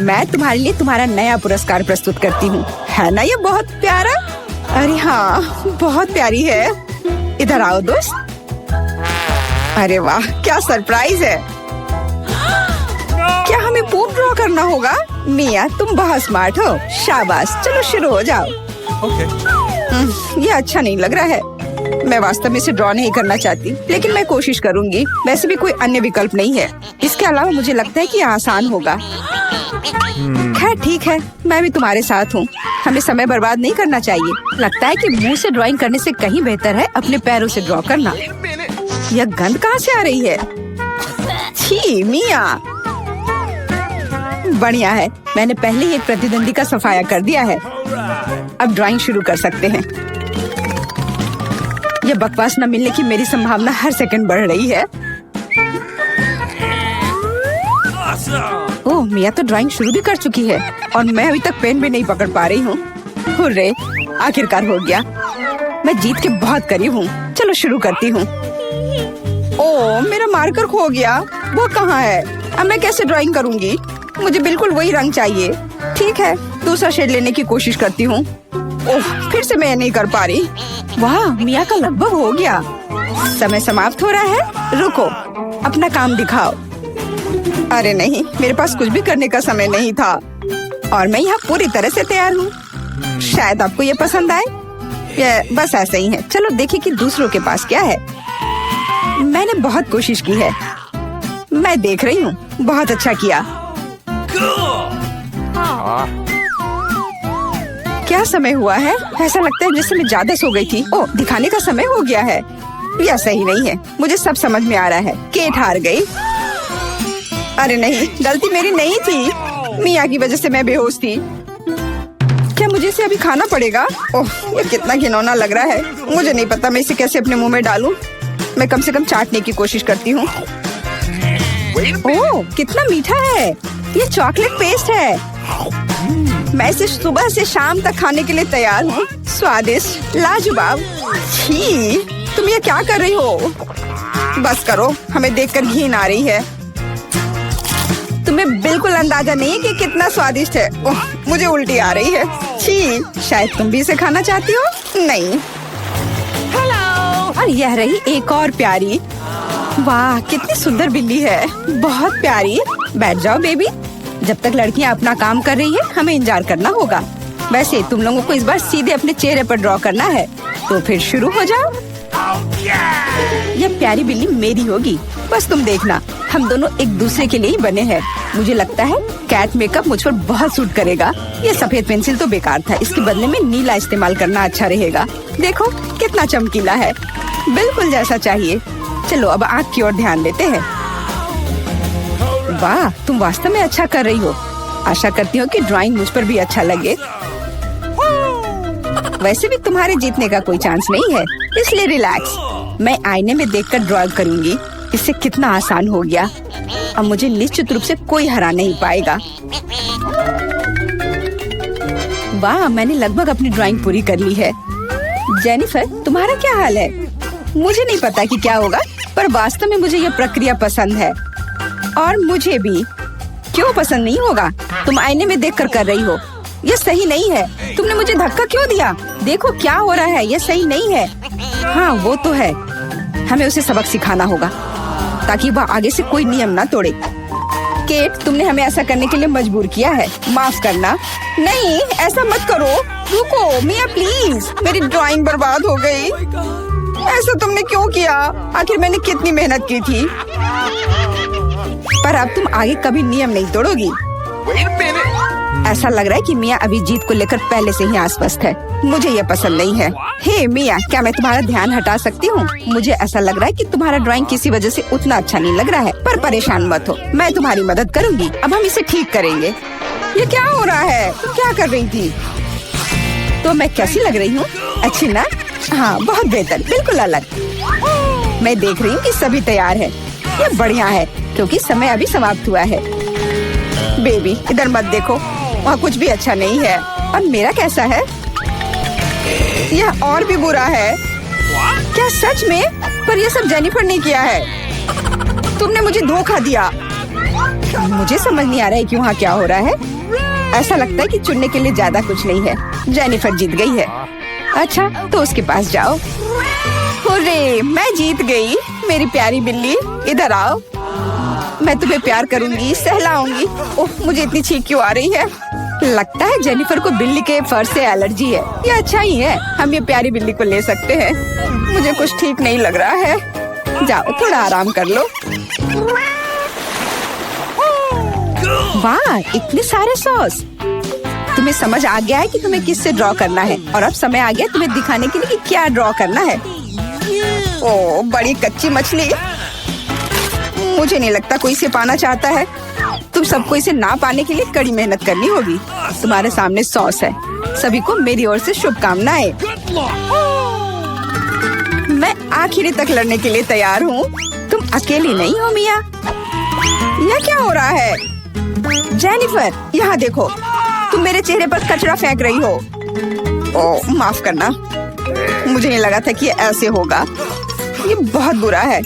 मैं तुम्हारे लिए तुम्हारा नया पुरस्कार प्रस्तुत करती हूँ। है ना ये बहुत प्यारा? अरे हाँ, बहुत प्यारी है। इधर आओ दोस्त। अरे वाह, क्या सरप्राइज है। क्या हमें पूप ड्रॉ करना होगा? मिया, तुम बहुत स्मार्ट हो। शाबाश, चलो शुरू हो जाओ। ये अच्छा नहीं लग रहा है। मैं वास्तव में इसे ड्रॉ नहीं करना चाहती, लेकिन मैं कोशिश करूंगी। वैसे भी कोई अन्य विकल्प नहीं है। इसके अलावा मुझे लगता है कि ये आसान होगा। खैर ठीक है, मैं भी तुम्हारे साथ हूँ। हमें समय बर्बाद नहीं करना चाहिए। लगता है कि मुंह से ड्राइंग करने से कहीं बेहतर है अपने पैरों से ड्रॉ करना। यह गंध कहाँ से आ रही है? छी मिया। बढ़िया है, मैंने पहले ही एक प्रतिद्वंदी का सफाया कर दिया है। अब ड्राइंग शुरू कर सकते हैं। यह बकवास न मिलने की मेरी संभावना हर सेकंड बढ़ रही है। ओह, मिया तो ड्राइंग शुरू भी कर चुकी है और मैं अभी तक पेन भी नहीं पकड़ पा रही हूँ। हुर्रे, आखिरकार हो गया। मैं जीत के बहुत करीब हूँ। चलो शुरू करती हूँ। ओह, मेरा मार्कर खो गया। वो कहाँ है? अब मैं कैसे ड्राइंग करूँगी? मुझे बिल्कुल वही रंग चाहिए। ठीक है, दूसरा शेड लेने की कोशिश करती हूँ। ओह, फिर से मैं नहीं कर पा रही। वाह, मिया का लगभग हो गया। समय समाप्त हो रहा है। रुको, अपना काम दिखाओ। अरे नहीं, मेरे पास कुछ भी करने का समय नहीं था और मैं यहाँ पूरी तरह से तैयार हूँ। शायद आपको ये पसंद आए। ये बस ऐसा ही है। चलो देखें कि दूसरों के पास क्या है। मैंने बहुत कोशिश की है। मैं देख रही हूँ। बहुत अच्छा किया। क्या समय हुआ है? ऐसा लगता है जैसे मैं ज्यादा सो गई थी। ओह, दिखाने का समय हो गया है। यह सही नहीं है। मुझे सब समझ में आ रहा है। केट हार गई। अरे नहीं, गलती मेरी नहीं थी। मिया की वजह से मैं बेहोश थी। क्या मुझे इसे अभी खाना पड़ेगा? ओह, ये कितना घिनौना लग रहा है। मुझे नहीं पता मैं इसे कैसे अपने मुंह में डालूं। मैं कम से कम चाटने की कोशिश करती हूँ। ओह, कितना मीठा है। ये चॉकलेट पेस्ट है। मैं इसे सुबह से शाम तक खाने के लिए तैयार हूँ। स्वादिष्ट, लाजवाब। छी, तुम ये क्या कर रही हो? बस करो, हमें देखकर घिन आ रही है। तुम्हें बिल्कुल अंदाजा नहीं है कि कितना स्वादिष्ट है। ओह, मुझे उल्टी आ रही है। छी, शायद तुम भी इसे खाना चाहती हो? नहीं। और यह रही एक और प्यारी। वाह, कितनी सुंदर बिल्ली है। बहुत प्यारी। बैठ जाओ बेबी। जब तक लड़कियां अपना काम कर रही है, हमें इंतजार करना होगा। वैसे तुम लोगों को इस बार सीधे अपने चेहरे पर ड्रॉ करना है, तो फिर शुरू हो जाओ। यह प्यारी बिल्ली मेरी होगी। बस तुम देखना, हम दोनों एक दूसरे के लिए ही बने हैं। मुझे लगता है कैट मेकअप मुझ पर बहुत सूट करेगा। ये सफेद पेंसिल तो बेकार था। इसके बदले में नीला इस्तेमाल करना अच्छा रहेगा। देखो कितना चमकीला है। बिल्कुल जैसा चाहिए। चलो अब आँख की ओर ध्यान देते हैं। वाह, तुम वास्तव में अच्छा कर रही हो। आशा करती हूँ कि ड्राइंग मुझ पर भी अच्छा लगे। वैसे भी तुम्हारे जीतने का कोई चांस नहीं है, इसलिए रिलैक्स। मैं आईने में देखकर ड्रॉ करूंगी। इससे कितना आसान हो गया। अब मुझे निश्चित रूप से कोई हरा नहीं पाएगा। वाह, मैंने लगभग अपनी ड्राइंग पूरी कर ली है। जेनिफर, तुम्हारा क्या हाल है? मुझे नहीं पता कि क्या होगा, पर वास्तव में मुझे यह प्रक्रिया पसंद है। और मुझे भी। क्यों पसंद नहीं होगा? तुम आईने में देखकर कर रही हो। यह सही नहीं है। तुमने मुझे धक्का क्यों दिया? देखो क्या हो रहा है। यह सही नहीं है। हाँ, वो तो है। हमें उसे सबक सिखाना होगा ताकि वह आगे से कोई नियम ना तोड़े। केट, तुमने हमें ऐसा करने के लिए मजबूर किया है। माफ करना। नहीं, ऐसा मत करो। रुको मिया, प्लीज। मेरी ड्राइंग बर्बाद हो गई। ऐसा तुमने क्यों किया? आखिर मैंने कितनी मेहनत की थी। पर अब तुम आगे कभी नियम नहीं तोड़ोगी। ऐसा लग रहा है कि मिया अभी जीत को लेकर पहले से ही आश्वस्त है। मुझे यह पसंद नहीं है। हे मिया, क्या मैं तुम्हारा ध्यान हटा सकती हूँ? मुझे ऐसा लग रहा है कि तुम्हारा ड्राइंग किसी वजह से उतना अच्छा नहीं लग रहा है, पर परेशान मत हो, मैं तुम्हारी मदद करूँगी। अब हम इसे ठीक करेंगे। ये क्या हो रहा है? तुम क्या कर रही थी? तो मैं कैसी लग रही हूँ? अच्छी ना? हाँ, बहुत बेहतर, बिल्कुल अलग। मैं देख रही हूँ कि सभी तैयार है। ये बढ़िया है क्योंकि समय अभी समाप्त हुआ है। बेबी, इधर मत देखो, वहाँ कुछ भी अच्छा नहीं है। और मेरा कैसा है? यह और भी बुरा है। क्या सच में? पर ये सब जेनिफर ने किया है। तुमने मुझे धोखा दिया। मुझे समझ नहीं आ रहा है कि वहाँ क्या हो रहा है। ऐसा लगता है कि चुनने के लिए ज्यादा कुछ नहीं है। जेनिफर जीत गई है। अच्छा, तो उसके पास जाओ। हुर्रे, मैं जीत गई। मेरी प्यारी बिल्ली, इधर आओ। मैं तुम्हें प्यार करूंगी, सहलाऊंगी। ओह, मुझे इतनी छींक क्यों आ रही है? लगता है जेनिफर को बिल्ली के फर से एलर्जी है। ये अच्छा ही है, हम ये प्यारी बिल्ली को ले सकते हैं। मुझे कुछ ठीक नहीं लग रहा है। जाओ, थोड़ा आराम कर लो। वाह, इतने सारे सॉस। तुम्हें समझ आ गया है कि तुम्हें किससे ड्रॉ करना है, और अब समय आ गया तुम्हें दिखाने के लिए कि क्या ड्रॉ करना है। ओह, बड़ी कच्ची मछली। मुझे नहीं लगता कोई इसे पाना चाहता है। तुम सबको इसे ना पाने के लिए कड़ी मेहनत करनी होगी। तुम्हारे सामने सॉस है। सभी को मेरी ओर से शुभकामनाएं। मैं आखिरी तक लड़ने के लिए तैयार हूँ। तुम अकेली नहीं हो मिया। यह क्या हो रहा है? जेनिफर, यहाँ देखो। तुम मेरे चेहरे पर कचरा फेंक रही हो। ओह, माफ करना। मुझे नहीं लगा था कि ये ऐसे होगा। ये बहुत बुरा है।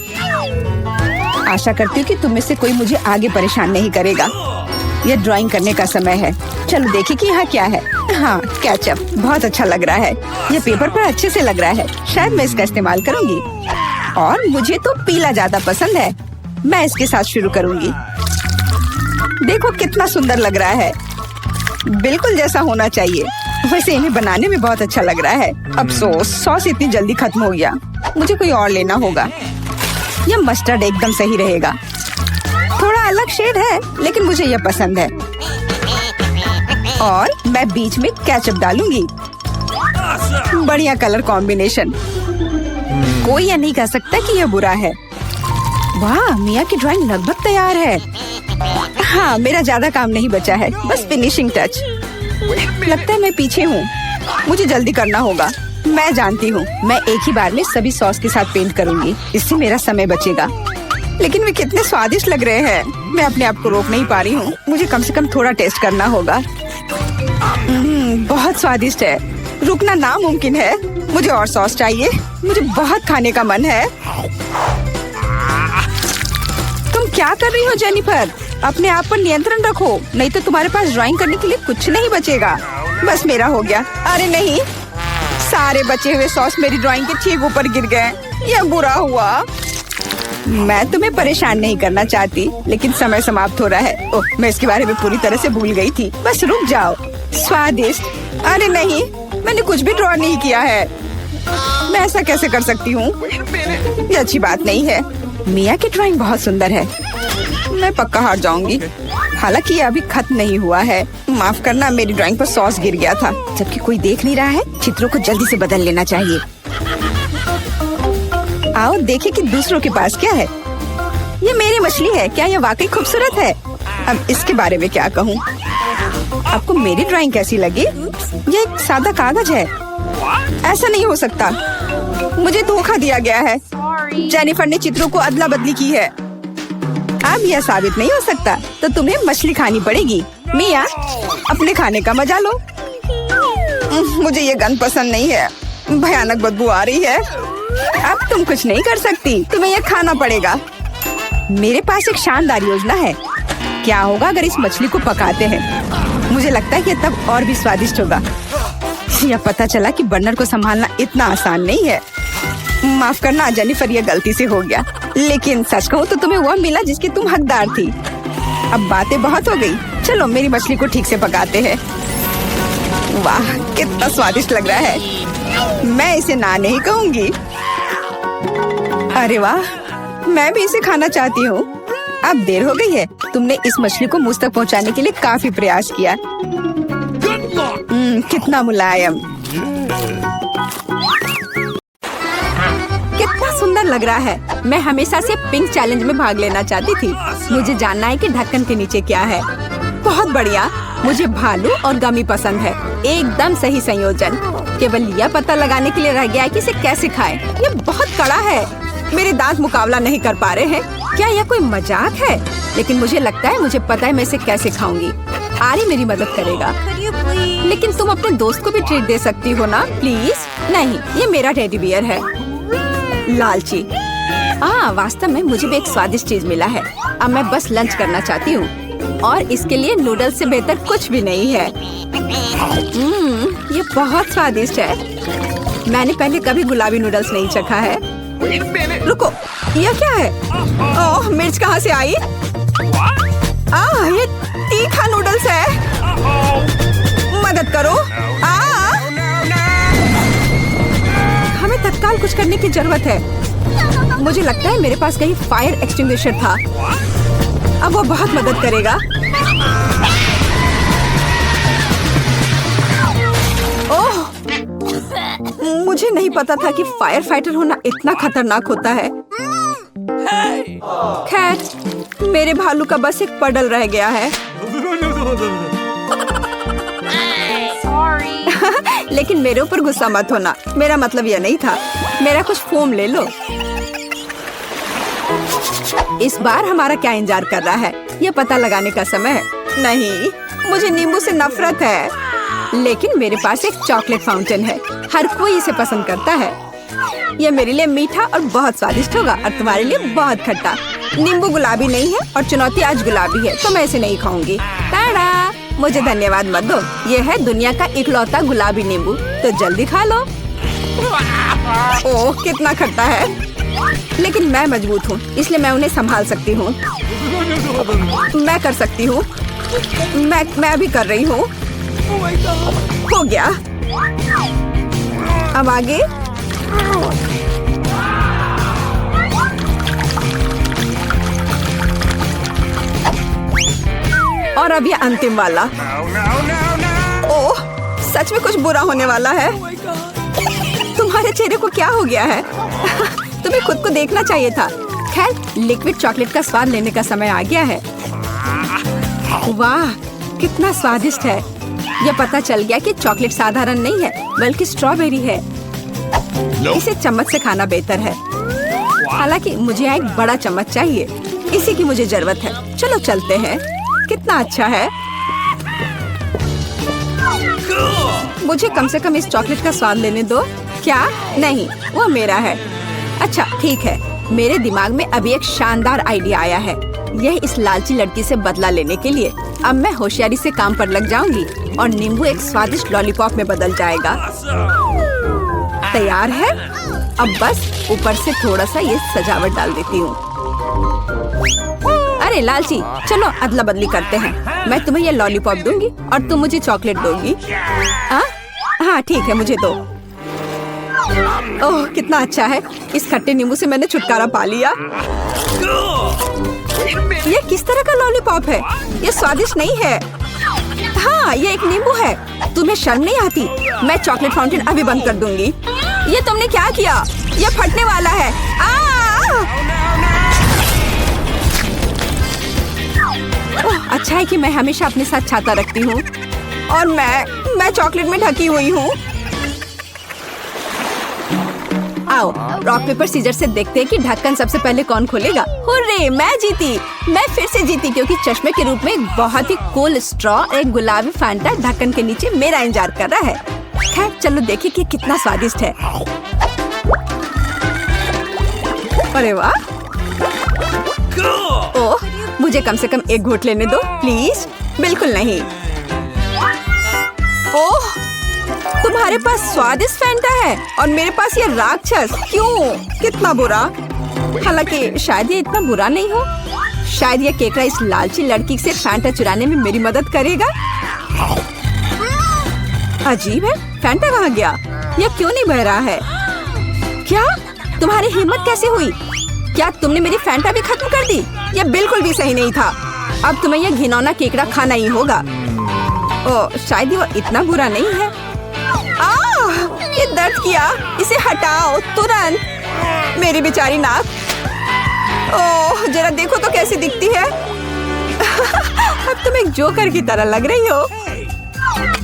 आशा करती हूँ कि तुम में से कोई मुझे आगे परेशान नहीं करेगा। यह ड्राइंग करने का समय है। चलो देखिए कि यहाँ क्या है। हाँ, केचप बहुत अच्छा लग रहा है। यह पेपर पर अच्छे से लग रहा है। शायद मैं इसका इस्तेमाल करूँगी। और मुझे तो पीला ज्यादा पसंद है। मैं इसके साथ शुरू करूँगी। देखो कितना सुंदर लग रहा है। बिल्कुल जैसा होना चाहिए। वैसे इन्हें बनाने में बहुत अच्छा लग रहा है। अफसोस, सॉस इतनी जल्दी खत्म हो गया। मुझे कोई और लेना होगा। यह मस्टर्ड एकदम सही रहेगा। थोड़ा अलग शेड है, लेकिन मुझे यह पसंद है। और मैं बीच में केचप डालूंगी। बढ़िया कलर कॉम्बिनेशन। कोई यह नहीं कह सकता कि यह बुरा है। वाह, मिया की ड्राइंग लगभग तैयार है। हाँ, मेरा ज्यादा काम नहीं बचा है, बस फिनिशिंग टच। लगता है मैं पीछे हूँ। मुझे जल्दी करना होगा। मैं जानती हूँ, मैं एक ही बार में सभी सॉस के साथ पेंट करूँगी। इससे मेरा समय बचेगा। लेकिन वे कितने स्वादिष्ट लग रहे हैं। मैं अपने आप को रोक नहीं पा रही हूँ। मुझे कम से कम थोड़ा टेस्ट करना होगा। बहुत स्वादिष्ट है। रुकना नामुमकिन है। मुझे और सॉस चाहिए। मुझे बहुत खाने का मन है। तुम क्या कर रही हो जेनिफर? अपने आप पर नियंत्रण रखो, नहीं तो तुम्हारे पास ड्राइंग करने के लिए कुछ नहीं बचेगा। बस मेरा हो गया। अरे नहीं, सारे बचे हुए सॉस मेरी ड्राइंग के ठीक ऊपर गिर गए। यह बुरा हुआ। मैं तुम्हें परेशान नहीं करना चाहती, लेकिन समय समाप्त हो रहा है। ओह, मैं इसके बारे में पूरी तरह से भूल गई थी। बस रुक जाओ। स्वादिष्ट। अरे नहीं, मैंने कुछ भी ड्रॉ नहीं किया है। मैं ऐसा कैसे कर सकती हूँ? ये अच्छी बात नहीं है। मिया की ड्राइंग बहुत सुंदर है। मैं पक्का हार जाऊंगी। हालांकि ये अभी खत्म नहीं हुआ है। माफ करना, मेरी ड्राइंग पर सॉस गिर गया था। जबकि कोई देख नहीं रहा है। चित्रों को जल्दी से बदल लेना चाहिए। आओ देखें कि दूसरों के पास क्या है। ये मेरी मछली है। क्या ये वाकई खूबसूरत है? अब इसके बारे में क्या कहूँ? आपको मेरी ड्राइंग कैसी लगी? ये एक सादा कागज है। ऐसा नहीं हो सकता। मुझे धोखा दिया गया है। जेनिफर ने चित्रों को अदला बदली की है। अब यह साबित नहीं हो सकता, तो तुम्हें मछली खानी पड़ेगी। मिया, अपने खाने का मजा लो। मुझे ये गंध पसंद नहीं है। भयानक बदबू आ रही है। अब तुम कुछ नहीं कर सकती। तुम्हें यह खाना पड़ेगा। मेरे पास एक शानदार योजना है। क्या होगा अगर इस मछली को पकाते हैं? मुझे लगता है कि तब और भी स्वादिष्ट होगा। यह पता चला कि बर्नर को संभालना इतना आसान नहीं है। माफ करना जेनिफर, यह गलती से हो गया। लेकिन सच कहूँ तो तुम्हें वह मिला जिसकी तुम हकदार थी। अब बातें बहुत हो गई। चलो मेरी मछली को ठीक से पकाते हैं। वाह, कितना स्वादिष्ट लग रहा है। मैं इसे ना नहीं कहूँगी। अरे वाह, मैं भी इसे खाना चाहती हूँ। अब देर हो गई है। तुमने इस मछली को मुझ तक पहुँचाने के लिए काफी प्रयास किया। कितना मुलायम। कितना सुंदर लग रहा है। मैं हमेशा से पिंक चैलेंज में भाग लेना चाहती थी। मुझे जानना है कि ढक्कन के नीचे क्या है। बहुत बढ़िया। मुझे भालू और गमी पसंद है। एकदम सही संयोजन। केवल यह पता लगाने के लिए रह गया है कि इसे कैसे खाएं। ये बहुत कड़ा है। मेरे दांत मुकाबला नहीं कर पा रहे हैं। क्या यह कोई मजाक है? लेकिन मुझे लगता है मुझे पता है मैं इसे कैसे खाऊंगी। आरी मेरी मदद करेगा। लेकिन तुम अपने दोस्त को भी ट्रीट दे सकती हो ना, प्लीज। नहीं, ये मेरा टेडी बियर है। लालची। वास्तव में मुझे भी एक स्वादिष्ट चीज मिला है। अब मैं बस लंच करना चाहती हूँ और इसके लिए नूडल्स से बेहतर कुछ भी नहीं है। ये बहुत स्वादिष्ट है। मैंने पहले कभी गुलाबी नूडल्स नहीं चखा है। रुको, यह क्या है? ओह, मिर्च कहाँ से आई? ये तीखा नूडल्स है। मदद करो। हमें तत्काल कुछ करने की जरूरत है। मुझे लगता है मेरे पास कहीं फायर एक्सटिंग्विशर था। अब वो बहुत मदद करेगा। ओह, मुझे नहीं पता था कि फायर फाइटर होना इतना खतरनाक होता है। खैर, मेरे भालू का बस एक पडल रह गया है। लेकिन मेरे ऊपर गुस्सा मत होना, मेरा मतलब यह नहीं था। मेरा कुछ फोम ले लो। इस बार हमारा क्या इंतजार कर रहा है? यह पता लगाने का समय है। नहीं, मुझे नींबू से नफरत है। लेकिन मेरे पास एक चॉकलेट फाउंटेन है। हर कोई इसे पसंद करता है। यह मेरे लिए मीठा और बहुत स्वादिष्ट होगा और तुम्हारे लिए बहुत खट्टा। नींबू गुलाबी नहीं है और चुनौती आज गुलाबी है, तो मैं इसे नहीं खाऊंगी। टाडा! मुझे धन्यवाद मत दो। यह है दुनिया का इकलौता गुलाबी नींबू, तो जल्दी खा लो। ओह, कितना खट्टा है। लेकिन मैं मजबूत हूँ, इसलिए मैं उन्हें संभाल सकती हूँ। मैं कर सकती हूँ। मैं अभी कर रही हूँ। हो गया। अब आगे। और अब ये अंतिम वाला। ओह, सच में कुछ बुरा होने वाला है। तुम्हारे चेहरे को क्या हो गया है? तुम्हें खुद को देखना चाहिए था। खैर, लिक्विड चॉकलेट का स्वाद लेने का समय आ गया है। वाह, कितना स्वादिष्ट है। यह पता चल गया कि चॉकलेट साधारण नहीं है, बल्कि स्ट्रॉबेरी है। इसे चम्मच से खाना बेहतर है। हालांकि मुझे यहाँ एक बड़ा चम्मच चाहिए। इसी की मुझे जरूरत है। चलो चलते हैं। कितना अच्छा है। मुझे कम से कम इस चॉकलेट का स्वाद लेने दो। क्या? नहीं, वो मेरा है। अच्छा, ठीक है। मेरे दिमाग में अभी एक शानदार आइडिया आया है। यह इस लालची लड़की से बदला लेने के लिए। अब मैं होशियारी से काम पर लग जाऊंगी और नींबू एक स्वादिष्ट लॉलीपॉप में बदल जाएगा। तैयार है। अब बस ऊपर से थोड़ा सा ये सजावट डाल देती हूँ। अरे लालची, चलो अदला बदली करते हैं। मैं तुम्हें ये लॉलीपॉप दूंगी और तुम मुझे चॉकलेट दोगी। हाँ ठीक है, मुझे दो। ओह, कितना अच्छा है। इस खट्टे नींबू से मैंने छुटकारा पा लिया। ये किस तरह का लॉलीपॉप है? ये स्वादिष्ट नहीं है। हाँ, ये एक नींबू है। तुम्हें शर्म नहीं आती? मैं चॉकलेट फाउंटेन अभी बंद कर दूंगी। ये तुमने क्या किया? ये फटने वाला है। ओह, अच्छा है कि मैं हमेशा अपने साथ छाता रखती हूँ और मैं चॉकलेट में ढकी हुई हूँ। आओ, रॉक पेपर सीजर से देखते हैं कि ढक्कन सबसे पहले कौन खोलेगा। हुर्रे, मैं जीती। मैं फिर से जीती क्योंकि चश्मे के रूप में एक बहुत ही कूल स्ट्रॉ, एक गुलाबी फैंटा ढक्कन के नीचे मेरा इंतजार कर रहा है। खैर, चलो देखिए कि कितना स्वादिष्ट है। अरे वाह। ओह, मुझे कम से कम एक घूंट लेने दो प्लीज। बिल्कुल नहीं। ओह, तुम्हारे पास स्वादिष्ट फैंटा है और मेरे पास ये राक्षस। क्यों? कितना बुरा। हालांकि शायद ये इतना बुरा नहीं हो। शायद ये केकड़ा इस लालची लड़की से फैंटा चुराने में मेरी मदद करेगा। अजीब है, फैंटा कहाँ गया? ये क्यों नहीं बह रहा है? क्या? तुम्हारी हिम्मत कैसे हुई? क्या तुमने मेरी फैंटा भी खत्म कर दी? ये बिल्कुल भी सही नहीं था। अब तुम्हें यह घिनौना केकड़ा खाना ही होगा। ओह, शायद वो इतना बुरा नहीं है। ये दर्द किया। इसे हटाओ तुरंत। मेरी बेचारी नाक। ओह, जरा देखो तो कैसी दिखती है। अब तुम एक जोकर की तरह लग रही हो।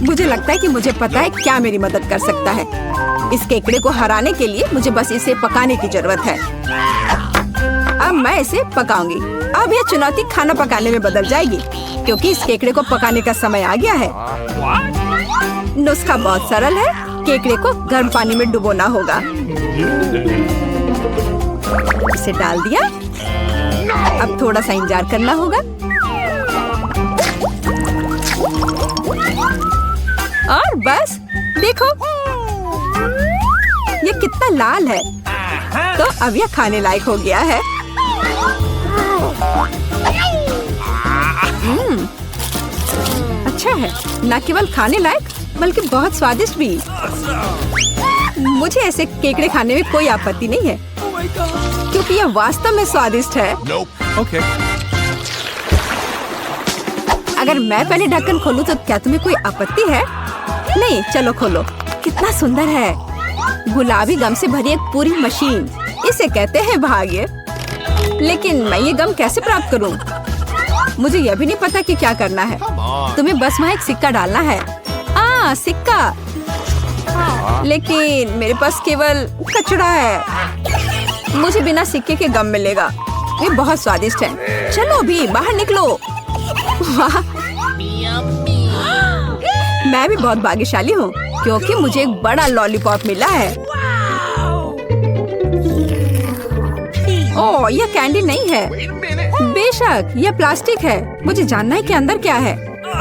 मुझे लगता है कि मुझे पता है क्या मेरी मदद कर सकता है। इस केकड़े को हराने के लिए मुझे बस इसे पकाने की जरूरत है। अब मैं इसे पकाऊंगी। अब यह चुनौती खाना पकाने में बदल जाएगी क्योंकि इस केकड़े को पकाने का समय आ गया है। नुस्खा बहुत सरल है। केकड़े को गर्म पानी में डुबोना होगा। इसे डाल दिया। अब थोड़ा सा इंतजार करना होगा। और बस देखो, ये कितना लाल है। तो अब यह खाने लायक हो गया है। अच्छा है, न केवल खाने लायक बल्कि बहुत स्वादिष्ट भी। मुझे ऐसे केकड़े खाने में कोई आपत्ति नहीं है, क्योंकि यह वास्तव में स्वादिष्ट है। Okay. अगर मैं पहले ढक्कन खोलूं तो क्या तुम्हें कोई आपत्ति है? नहीं, चलो खोलो। कितना सुंदर है, गुलाबी गम से भरी एक पूरी मशीन। इसे कहते हैं भाग्य। लेकिन मैं ये गम कैसे प्राप्त करूं? मुझे यह भी नहीं पता कि क्या करना है। तुम्हें बस वहाँ एक सिक्का डालना है। सिक्का। लेकिन मेरे पास केवल कचड़ा है। मुझे बिना सिक्के के गम मिलेगा। ये बहुत स्वादिष्ट है। चलो अभी बाहर निकलो। वाह, मैं भी बहुत भाग्यशाली हूँ, क्योंकि मुझे एक बड़ा लॉलीपॉप मिला है। ओह, यह कैंडी नहीं है। बेशक, यह प्लास्टिक है। मुझे जानना है कि अंदर क्या है।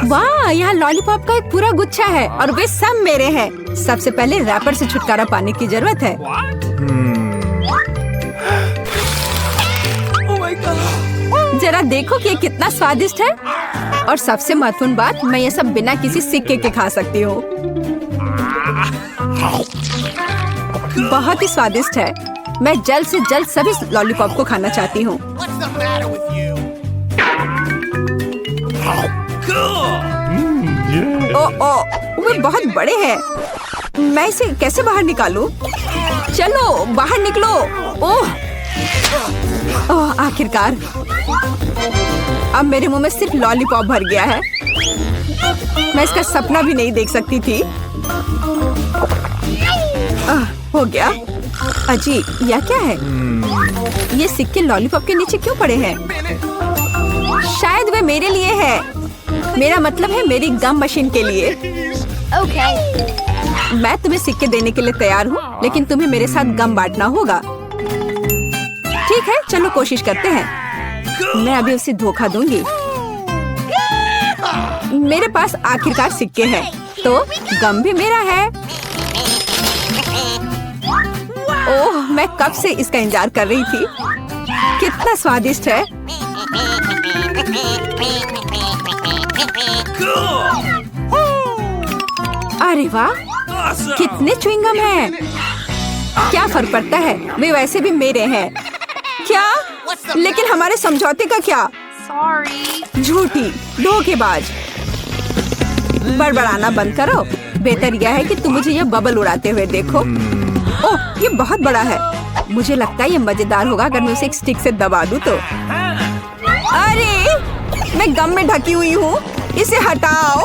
वाह, यहाँ लॉलीपॉप का एक पूरा गुच्छा है और वे सब मेरे हैं। सबसे पहले रैपर से छुटकारा पाने की जरूरत है। जरा देखो कि ये कितना स्वादिष्ट है। और सबसे महत्वपूर्ण बात, मैं ये सब बिना किसी सिक्के के खा सकती हूँ। बहुत ही स्वादिष्ट है। मैं जल्द से जल्द सभी लॉलीपॉप को खाना चाहती हूँ। वे बहुत बड़े हैं। मैं इसे कैसे बाहर निकालूं? चलो बाहर निकलो। ओह, आखिरकार। अब मेरे मुंह में सिर्फ लॉलीपॉप भर गया है। मैं इसका सपना भी नहीं देख सकती थी। हो गया। अजी, यह क्या है? ये सिक्के लॉलीपॉप के नीचे क्यों पड़े हैं? शायद वे मेरे लिए है। मेरा मतलब है मेरी गम मशीन के लिए। मैं तुम्हें सिक्के देने के लिए तैयार हूँ, लेकिन तुम्हें मेरे साथ गम बांटना होगा। ठीक है, चलो कोशिश करते हैं। मैं अभी उसे धोखा दूंगी। मेरे पास आखिरकार सिक्के हैं, तो गम भी मेरा है। ओह, मैं कब से इसका इंतजार कर रही थी। कितना स्वादिष्ट है। अरे वाह, कितने च्युइंगम हैं। क्या फर्क पड़ता है, वे वैसे भी मेरे हैं। क्या? लेकिन हमारे समझौते का क्या? झूठी, धोखेबाज। बड़बड़ाना बंद करो। बेहतर यह है कि तुम मुझे यह बबल उड़ाते हुए देखो। ओह, ये बहुत बड़ा है। मुझे लगता है ये मजेदार होगा अगर मैं उसे एक स्टिक से दबा दूं तो। अरे, मैं गम में ढकी हुई हूँ। इसे हटाओ।